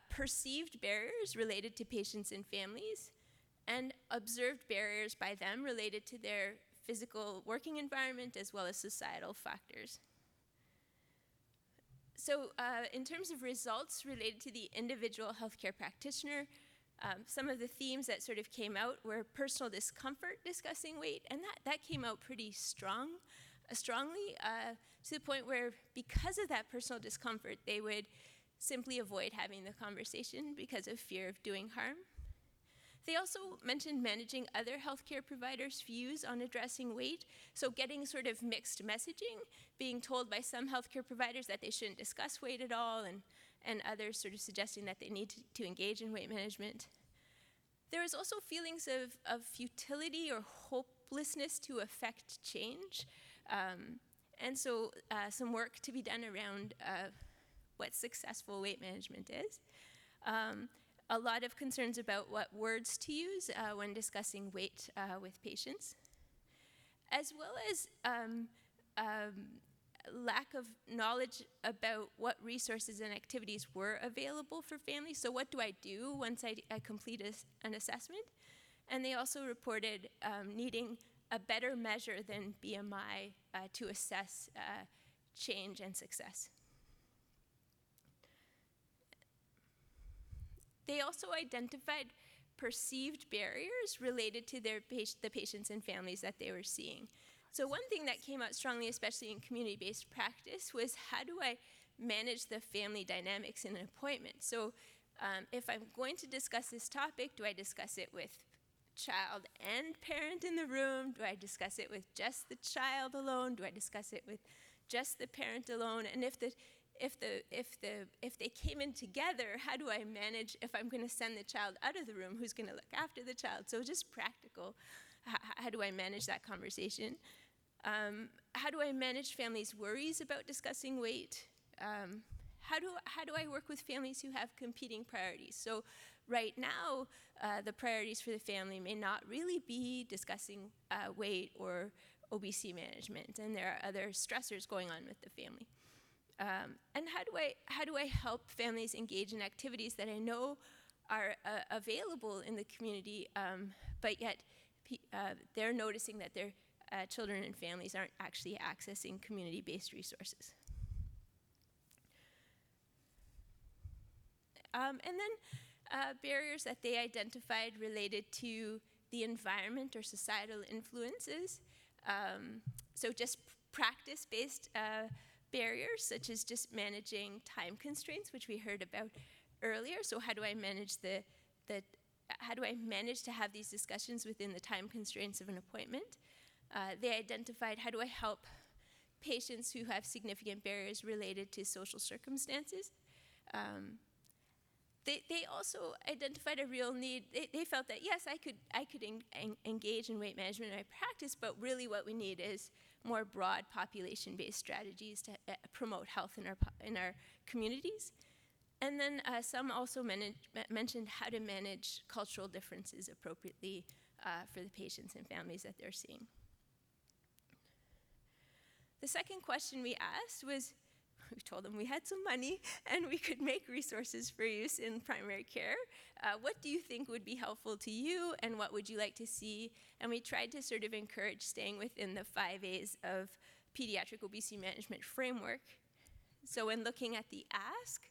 perceived barriers related to patients and families, and observed barriers by them related to their physical working environment as well as societal factors. In terms of results related to the individual healthcare practitioner, some of the themes that sort of came out were personal discomfort discussing weight, and that came out pretty strongly to the point where, because of that personal discomfort, they would simply avoid having the conversation because of fear of doing harm. They also mentioned managing other healthcare providers' views on addressing weight, so getting sort of mixed messaging, being told by some healthcare providers that they shouldn't discuss weight at all, and others sort of suggesting that they need to engage in weight management. There was also feelings of futility or hopelessness to affect change, and so some work to be done around what successful weight management is. A lot of concerns about what words to use when discussing weight with patients, as well as lack of knowledge about what resources and activities were available for families. So what do I do once I complete an assessment? And they also reported needing a better measure than BMI to assess change and success. They also identified perceived barriers related to the patients and families that they were seeing. So one thing that came out strongly, especially in community-based practice, was how do I manage the family dynamics in an appointment? So if I'm going to discuss this topic, do I discuss it with child and parent in the room? Do I discuss it with just the child alone? Do I discuss it with just the parent alone? And if they came in together, how do I manage if I'm going to send the child out of the room? Who's going to look after the child? So just practical. How do I manage that conversation? How do I manage families' worries about discussing weight? How do I work with families who have competing priorities? So right now, the priorities for the family may not really be discussing weight or obesity management, and there are other stressors going on with the family. And how do I help families engage in activities that I know are available in the community, but yet they're noticing that their children and families aren't actually accessing community-based resources. And then barriers that they identified related to the environment or societal influences. So just practice-based barriers, such as just managing time constraints, which we heard about earlier. So how do I manage how do I manage to have these discussions within the time constraints of an appointment? They identified how do I help patients who have significant barriers related to social circumstances. They also identified a real need. They felt that, yes, I could engage in weight management in my practice, but really what we need is more broad population-based strategies to promote health in our communities. And then some also mentioned how to manage cultural differences appropriately for the patients and families that they're seeing. The second question we asked was, we told them we had some money and we could make resources for use in primary care. What do you think would be helpful to you, and what would you like to see? And we tried to sort of encourage staying within the 5 A's of pediatric obesity management framework. So when looking at the ask,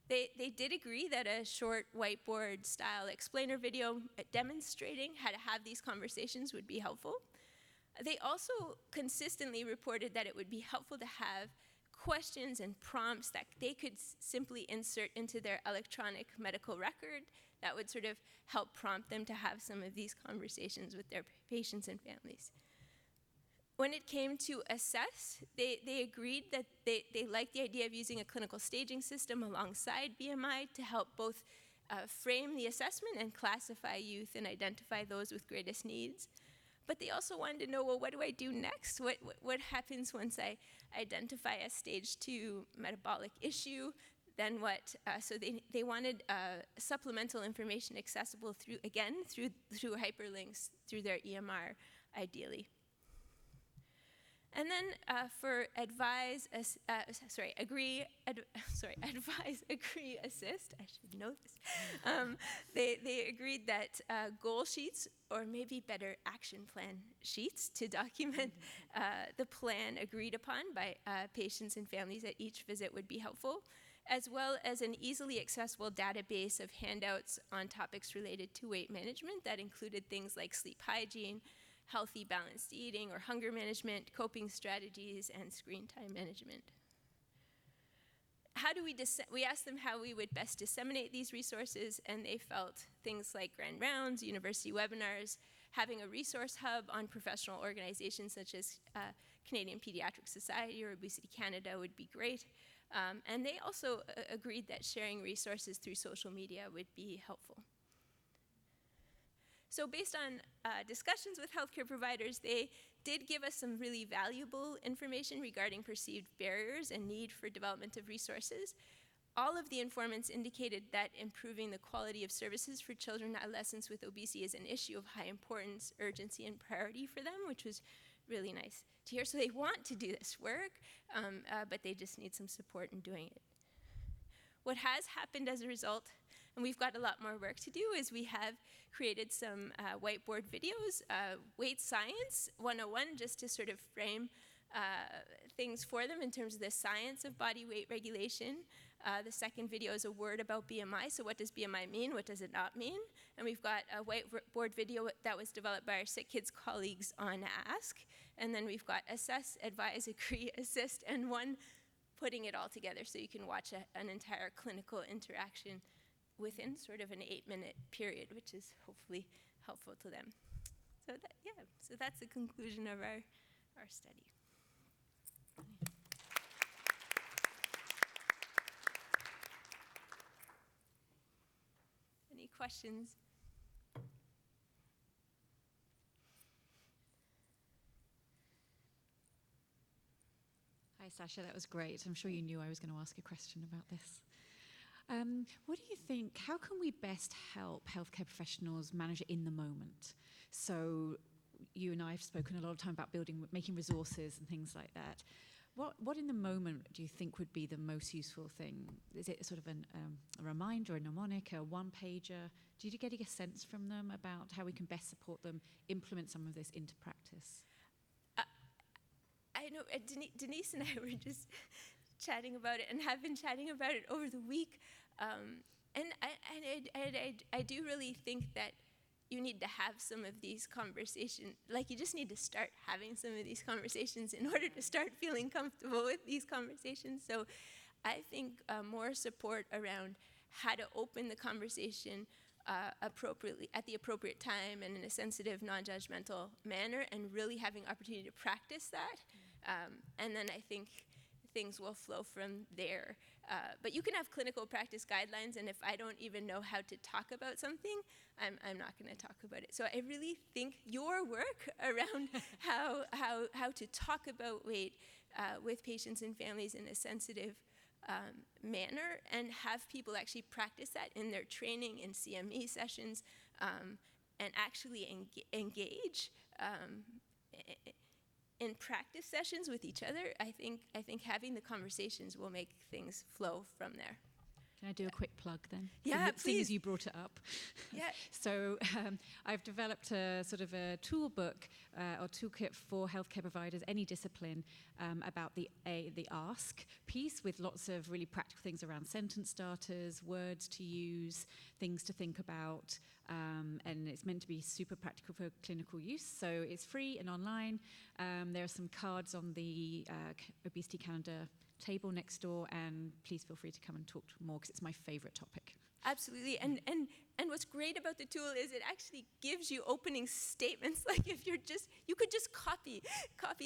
they did agree that a short whiteboard style explainer video demonstrating how to have these conversations would be helpful. They also consistently reported that it would be helpful to have questions and prompts that they could simply insert into their electronic medical record that would sort of help prompt them to have some of these conversations with their patients and families. When it came to assess, they agreed that they liked the idea of using a clinical staging system alongside BMI to help both frame the assessment and classify youth and identify those with greatest needs. But they also wanted to know, well, what do I do next? What happens once I identify a stage 2 metabolic issue? Then what? So they wanted supplemental information accessible through hyperlinks through their EMR, ideally. And then for advise, agree, assist, I should know this. They agreed that goal sheets, or maybe better action plan sheets, to document the plan agreed upon by patients and families at each visit would be helpful, as well as an easily accessible database of handouts on topics related to weight management that included things like sleep hygiene, healthy balanced eating or hunger management, coping strategies, and screen time management. We asked them how we would best disseminate these resources, and they felt things like grand rounds, university webinars, having a resource hub on professional organizations such as Canadian Pediatric Society or Obesity Canada would be great. And they also agreed that sharing resources through social media would be helpful. So based on discussions with healthcare providers, they did give us some really valuable information regarding perceived barriers and need for development of resources. All of the informants indicated that improving the quality of services for children and adolescents with obesity is an issue of high importance, urgency, and priority for them, which was really nice to hear. So they want to do this work, but they just need some support in doing it. What has happened as a result, and we've got a lot more work to do, is we have created some whiteboard videos, Weight Science 101, just to sort of frame things for them in terms of the science of body weight regulation. The second video is a word about BMI. So what does BMI mean? What does it not mean? And we've got a whiteboard video that was developed by our Sick Kids colleagues on Ask. And then we've got assess, advise, agree, assist, and one putting it all together so you can watch an entire clinical interaction within sort of an 8-minute period, which is hopefully helpful to them. So so that's the conclusion of our study. Any questions? Hi, Stasia, that was great. I'm sure you knew I was going to ask a question about this. What do you think, how can we best help healthcare professionals manage it in the moment? So you and I have spoken a lot of time about making resources and things like that. What in the moment do you think would be the most useful thing? Is it sort of a reminder, a mnemonic, a one-pager? Do you get a sense from them about how we can best support them implement some of this into practice? I know Denise and I were just chatting about it and have been chatting about it over the week. And I do really think that you need to have some of these conversations. Like, you just need to start having some of these conversations in order to start feeling comfortable with these conversations. So I think more support around how to open the conversation appropriately, at the appropriate time, and in a sensitive, non-judgmental manner, and really having opportunity to practice that. And then I think things will flow from there. But you can have clinical practice guidelines, and if I don't even know how to talk about something, I'm not going to talk about it. So I really think your work around how to talk about weight with patients and families in a sensitive manner, and have people actually practice that in their training in CME sessions, and actually engage in practice sessions with each other. I think having the conversations will make things flow from there. Can I do a quick plug then? Yeah, please. Seeing as you brought it up. Yeah. So I've developed a sort of a tool book or toolkit for healthcare providers, any discipline, about the ask piece, with lots of really practical things around sentence starters, words to use, things to think about, and it's meant to be super practical for clinical use. So it's free and online. There are some cards on the Obesity Canada table next door, and please feel free to come and talk more, because it's my favorite topic. Absolutely, and what's great about the tool is it actually gives you opening statements. Like, if you could just copy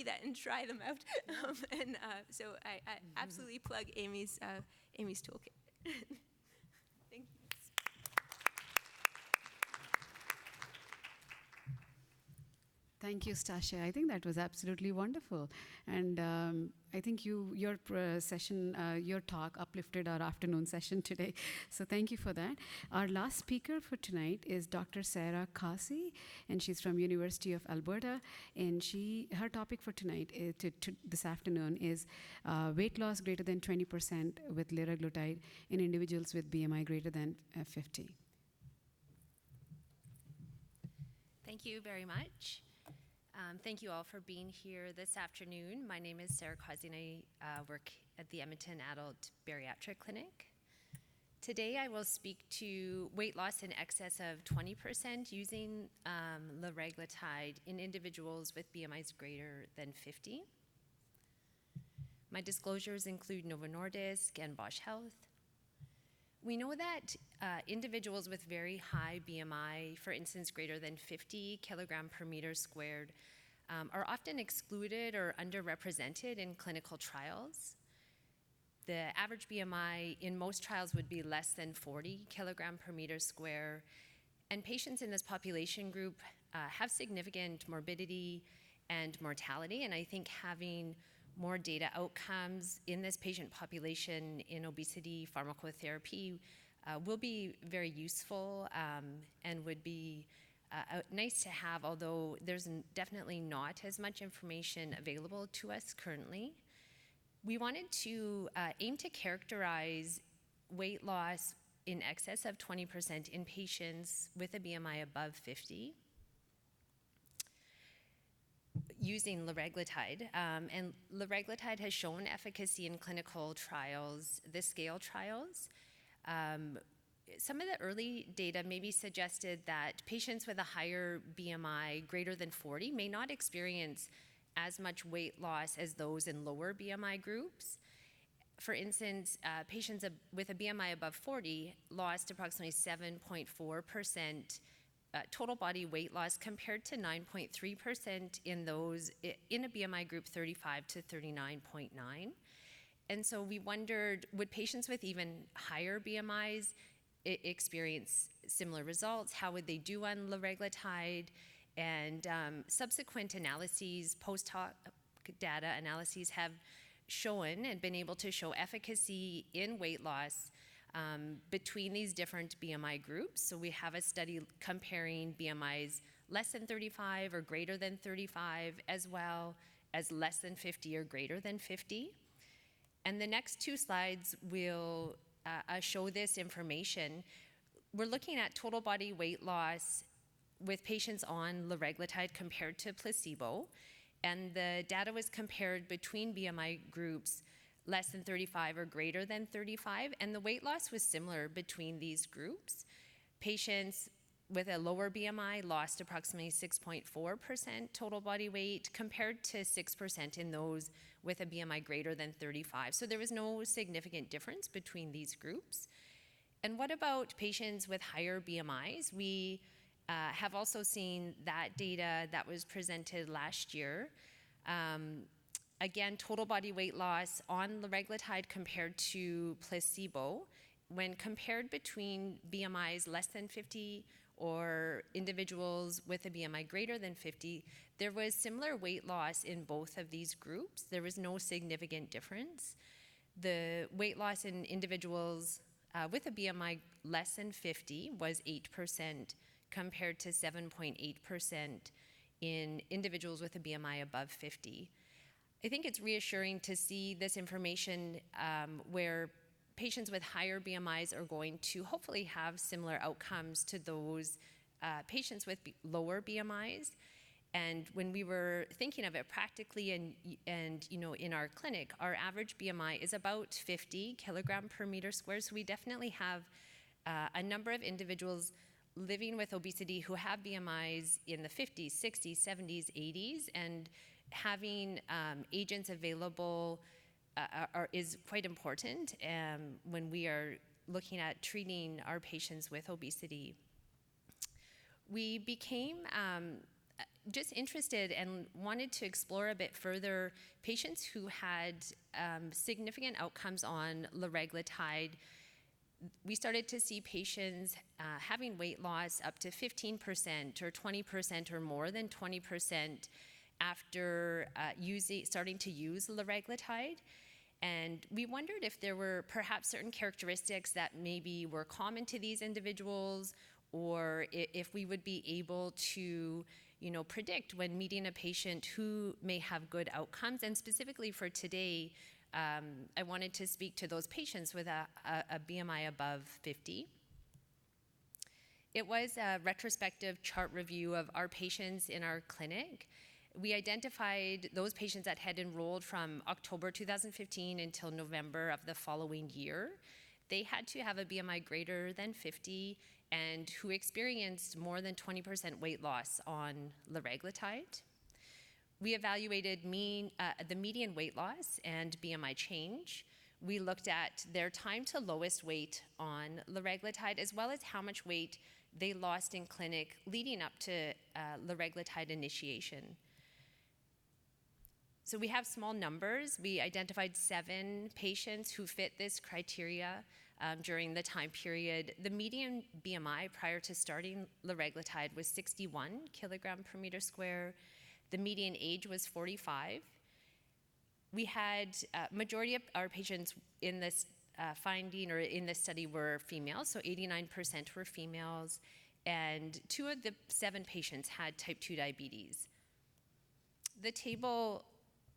that and try them out. So I absolutely plug Amy's toolkit. Thank you. Thank you, Stasia. I think that was absolutely wonderful. And I think your session, your talk uplifted our afternoon session today. So thank you for that. Our last speaker for tonight is Dr. Sarah Kasi, and she's from University of Alberta. And her topic for tonight, this afternoon, is weight loss greater than 20% with liraglutide in individuals with BMI greater than 50. Thank you very much. Thank you all for being here this afternoon. My name is Sarah Causey, and I work at the Edmonton Adult Bariatric Clinic. Today I will speak to weight loss in excess of 20% using liraglutide in individuals with BMIs greater than 50. My disclosures include Novo Nordisk and Bausch Health. We know that individuals with very high BMI, for instance, greater than 50 kilogram per meter squared, are often excluded or underrepresented in clinical trials. The average BMI in most trials would be less than 40 kilogram per meter square, and patients in this population group have significant morbidity and mortality, and I think having more data outcomes in this patient population in obesity pharmacotherapy will be very useful and would be nice to have, although there's definitely not as much information available to us currently. We wanted to aim to characterize weight loss in excess of 20% in patients with a BMI above 50. Using liraglutide, and liraglutide has shown efficacy in clinical trials, the SCALE trials. Some of the early data maybe suggested that patients with a higher BMI greater than 40 may not experience as much weight loss as those in lower BMI groups. For instance, patients with a BMI above 40 lost approximately 7.4% total body weight loss compared to 9.3% in those in a BMI group 35 to 39.9. And so we wondered, would patients with even higher BMIs experience similar results? How would they do on liraglutide? And subsequent analyses, post-hoc data analyses have shown and been able to show efficacy in weight loss between these different BMI groups. So we have a study comparing BMIs less than 35 or greater than 35, as well as less than 50 or greater than 50. And the next two slides will show this information. We're looking at total body weight loss with patients on liraglutide compared to placebo. And the data was compared between BMI groups less than 35 or greater than 35, and the weight loss was similar between these groups. Patients with a lower BMI lost approximately 6.4% total body weight compared to 6% in those with a BMI greater than 35. So there was no significant difference between these groups. And what about patients with higher BMIs? We have also seen that data that was presented last year. Again, total body weight loss on liraglutide compared to placebo. When compared between BMIs less than 50 or individuals with a BMI greater than 50, there was similar weight loss in both of these groups. There was no significant difference. The weight loss in individuals with a BMI less than 50 was 8% compared to 7.8% in individuals with a BMI above 50. I think it's reassuring to see this information where patients with higher BMIs are going to hopefully have similar outcomes to those patients with lower BMIs. And when we were thinking of it practically and you know, in our clinic, our average BMI is about 50 kilogram per meter squared. So we definitely have a number of individuals living with obesity who have BMIs in the 50s, 60s, 70s, 80s, and having agents available is quite important when we are looking at treating our patients with obesity. We became just interested and wanted to explore a bit further patients who had significant outcomes on liraglutide. We started to see patients having weight loss up to 15% or 20% or more than 20%. after starting to use liraglutide. And we wondered if there were perhaps certain characteristics that maybe were common to these individuals, or if we would be able to, predict when meeting a patient who may have good outcomes. And specifically for today, I wanted to speak to those patients with a BMI above 50. It was a retrospective chart review of our patients in our clinic. We identified those patients that had enrolled from October 2015 until November of the following year. They had to have a BMI greater than 50 and who experienced more than 20% weight loss on liraglutide. We evaluated the median weight loss and BMI change. We looked at their time to lowest weight on liraglutide, as well as how much weight they lost in clinic leading up to liraglutide initiation. So we have small numbers. We identified 7 patients who fit this criteria during the time period. The median BMI prior to starting liraglutide was 61 kilogram per meter square. The median age was 45. We had majority of our patients in this finding or in this study were females, so 89% were females, and 2 of the 7 patients had type 2 diabetes. The table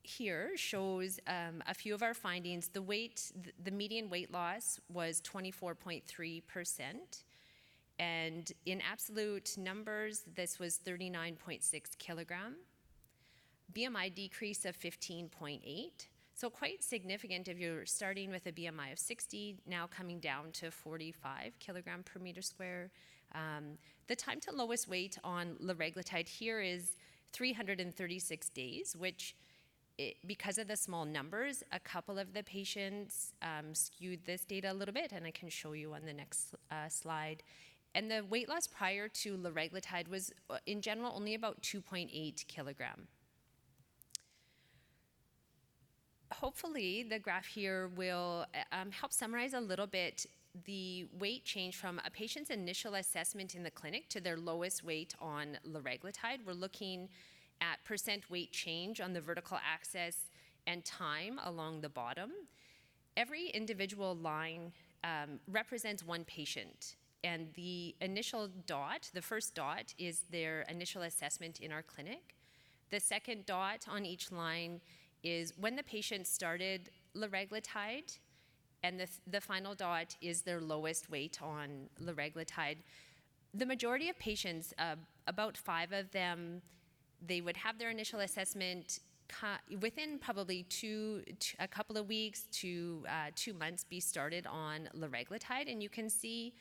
here shows a few of our findings. The median weight loss was 24.3%, and in absolute numbers, this was 39.6 kilogram. BMI decrease of 15.8, so quite significant if you're starting with a BMI of 60, now coming down to 45 kilogram per meter square. The time to lowest weight on liraglutide here is 336 days, which because of the small numbers, a couple of the patients skewed this data a little bit, and I can show you on the next slide. And the weight loss prior to liraglutide was, in general, only about 2.8 kilogram. Hopefully, the graph here will help summarize a little bit the weight change from a patient's initial assessment in the clinic to their lowest weight on liraglutide. We're looking at percent weight change on the vertical axis and time along the bottom. Every individual line represents one patient, and the initial dot, the first dot, is their initial assessment in our clinic. The second dot on each line is when the patient started liraglutide, and the final dot is their lowest weight on liraglutide. The majority of patients, about 5 of them, they would have their initial assessment within probably a couple of weeks to 2 months be started on liraglutide. And you can see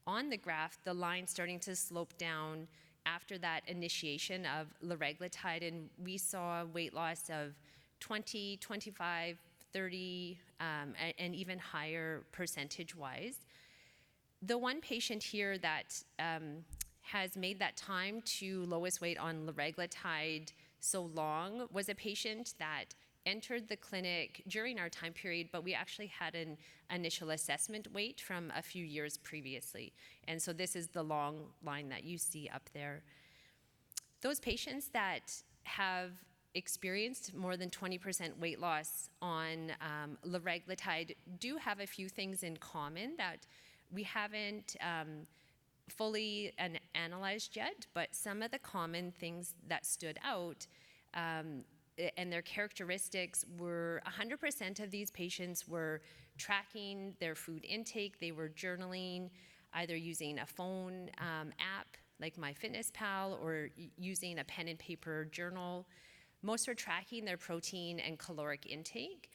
on the graph the line starting to slope down after that initiation of liraglutide. And we saw weight loss of 20, 25, 30, and even higher percentage-wise. The one patient here that has made that time to lowest weight on liraglutide so long was a patient that entered the clinic during our time period, but we actually had an initial assessment weight from a few years previously. And so this is the long line that you see up there. Those patients that have experienced more than 20% weight loss on liraglutide do have a few things in common that we haven't fully analyzed yet, but some of the common things that stood out and their characteristics were 100% of these patients were tracking their food intake. They were journaling, either using a phone app like MyFitnessPal or using a pen and paper journal. Most were tracking their protein and caloric intake.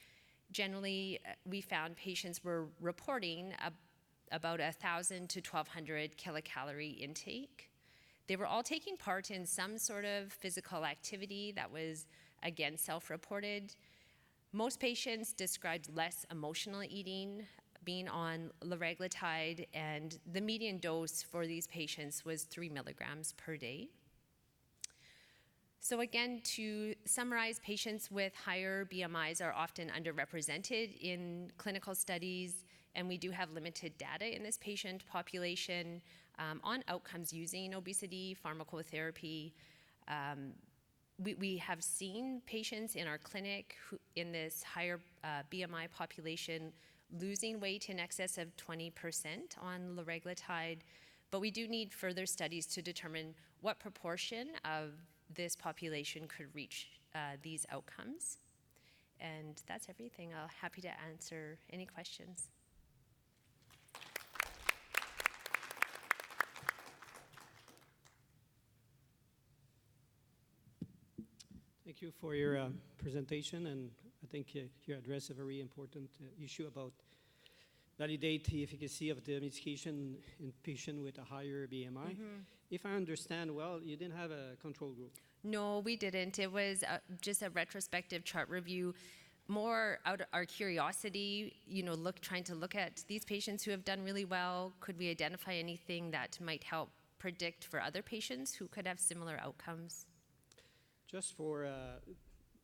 Generally, we found patients were reporting about 1,000 to 1,200 kilocalorie intake. They were all taking part in some sort of physical activity that was, again, self-reported. Most patients described less emotional eating, being on liraglutide, and the median dose for these patients was 3 milligrams per day. So again, to summarize, patients with higher BMIs are often underrepresented in clinical studies, and we do have limited data in this patient population on outcomes using obesity, pharmacotherapy. we have seen patients in our clinic who, in this higher BMI population losing weight in excess of 20% on liraglutide, but we do need further studies to determine what proportion of this population could reach these outcomes. And that's everything. I'm happy to answer any questions. Thank you for your presentation, and I think you address a very important issue about validate the efficacy of the medication in patients with a higher BMI. If I understand well, you didn't have a control group. No, we didn't. It was just a retrospective chart review, more out of our curiosity, you know, trying to look at these patients who have done really well. Could we identify anything that might help predict for other patients who could have similar outcomes? Just for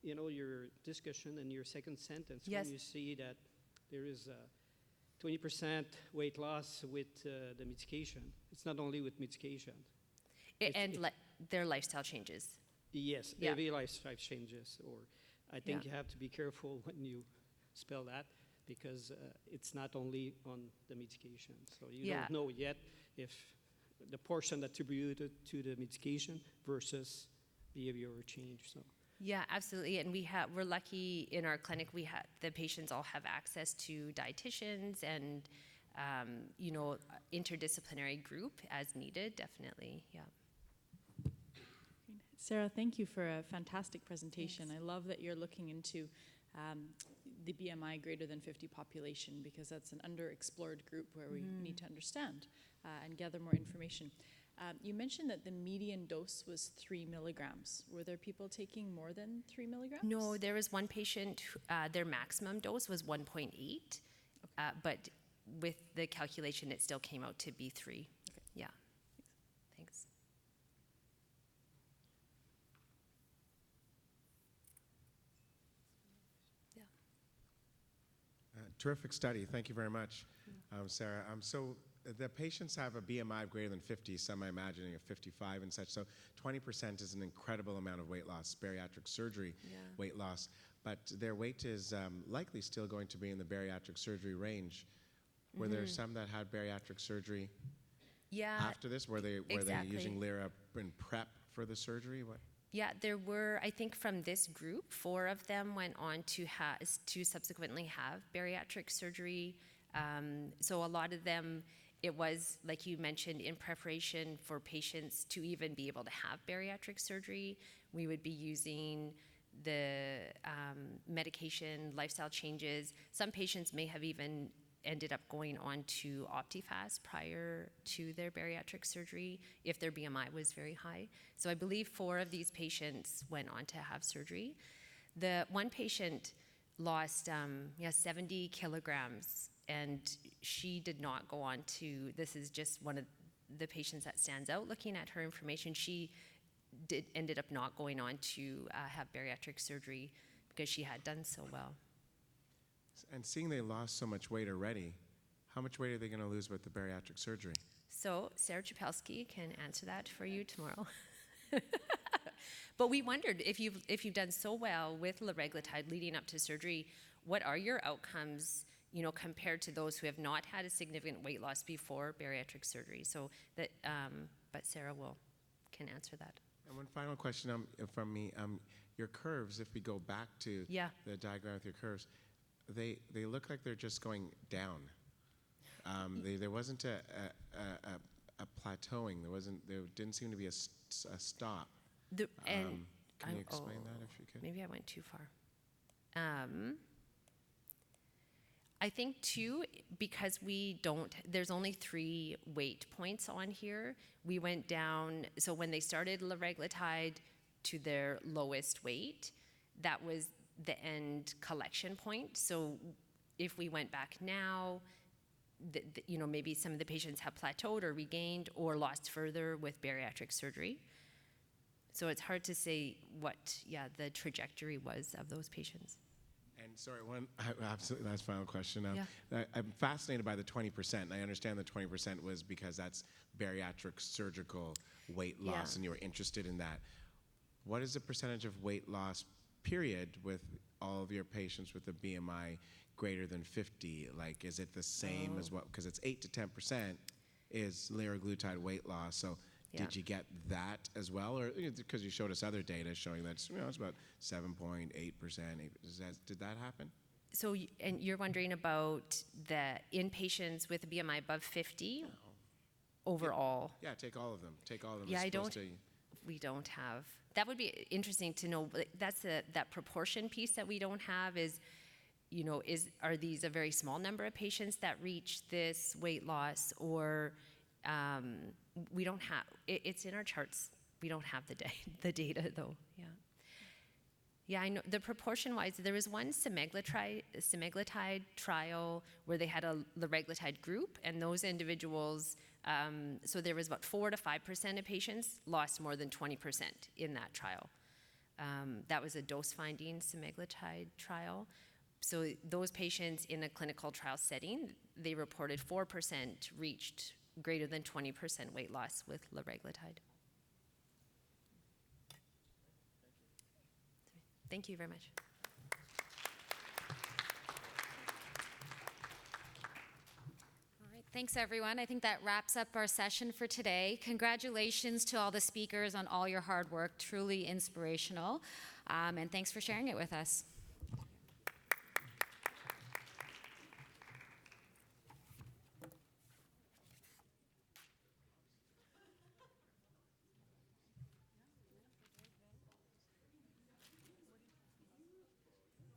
you know, your discussion in your second sentence, yes. When you see that there is 20% weight loss with the medication, it's not only with medication. Their lifestyle changes. Yes, Yeah. every lifestyle changes, or I think you have to be careful when you spell that, because it's not only on the medication. So you don't know yet if the portion attributed to the medication versus behavioral change. So. Yeah, absolutely. And we're lucky in our clinic. The patients all have access to dietitians and you know, interdisciplinary group as needed. Definitely, yeah. Sarah, thank you for a fantastic presentation. Thanks. I love that you're looking into the BMI greater than 50 population, because that's an underexplored group where we need to understand and gather more information. You mentioned that the median dose was 3 milligrams. Were there people taking more than 3 milligrams? No, there was one patient, their maximum dose was 1.8, but with the calculation, it still came out to be 3. Okay. Yeah. Thanks. Yeah. Terrific study. Thank you very much, Sarah. So the patients have a BMI of greater than 50, some I imagining of 55 and such. So 20% is an incredible amount of weight loss, bariatric surgery weight loss. But their weight is likely still going to be in the bariatric surgery range. Were there some that had bariatric surgery after this? Were they using Lyra in prep for the surgery? What? Yeah, there were, I think from this group, 4 of them went on to subsequently have bariatric surgery. So a lot of them, it was, like you mentioned, in preparation for patients to even be able to have bariatric surgery. We would be using the medication, lifestyle changes. Some patients may have even ended up going on to Optifast prior to their bariatric surgery if their BMI was very high. So I believe 4 of these patients went on to have surgery. The one patient lost 70 kilograms, and she did not go on to, this is just one of the patients that stands out looking at her information, she ended up not going on to have bariatric surgery because she had done so well. And seeing they lost so much weight already, how much weight are they going to lose with the bariatric surgery? So Sarah Chapelski can answer that for you tomorrow. But we wondered, if you've done so well with liraglutide leading up to surgery, what are your outcomes, you know, compared to those who have not had a significant weight loss before bariatric surgery? So that, but Sarah can answer that. And one final question from me: your curves. If we go back to the diagram with your curves, they look like they're just going down. There wasn't a plateauing. There didn't seem to be a stop. Can you explain that if you could? Maybe I went too far. I think too, because there's only 3 weight points on here, we went down, so when they started liraglutide to their lowest weight, that was the end collection point. So if we went back now, you know, maybe some of the patients have plateaued or regained or lost further with bariatric surgery. So it's hard to say what, the trajectory was of those patients. And sorry, one absolutely last final question. I'm fascinated by the 20%. I understand the 20% was because that's bariatric surgical weight loss, and you were interested in that. what is the percentage of weight loss period with all of your patients with a BMI greater than 50? Like, is it the same as what, because it's 8 to 10% is liraglutide weight loss. So did you get that as well? Or because you showed us other data showing that it's about 7.8%. Did that happen? So, and you're wondering about in patients with a BMI above 50 overall? Yeah, take all of them. Take all of them. Yeah, we don't have. That would be interesting to know. That's that proportion piece that we don't have is, are these a very small number of patients that reach this weight loss, or we don't have, it's in our charts. We don't have the data though, yeah. Yeah, I know, the proportion-wise, there was one semaglutide trial where they had a liraglutide group, and those individuals, so there was about 4 to 5% of patients lost more than 20% in that trial. That was a dose-finding semaglutide trial. So those patients in a clinical trial setting, they reported 4% reached greater than 20% weight loss with liraglutide. Thank you very much. All right, thanks everyone. I think that wraps up our session for today. Congratulations to all the speakers on all your hard work, truly inspirational. And thanks for sharing it with us.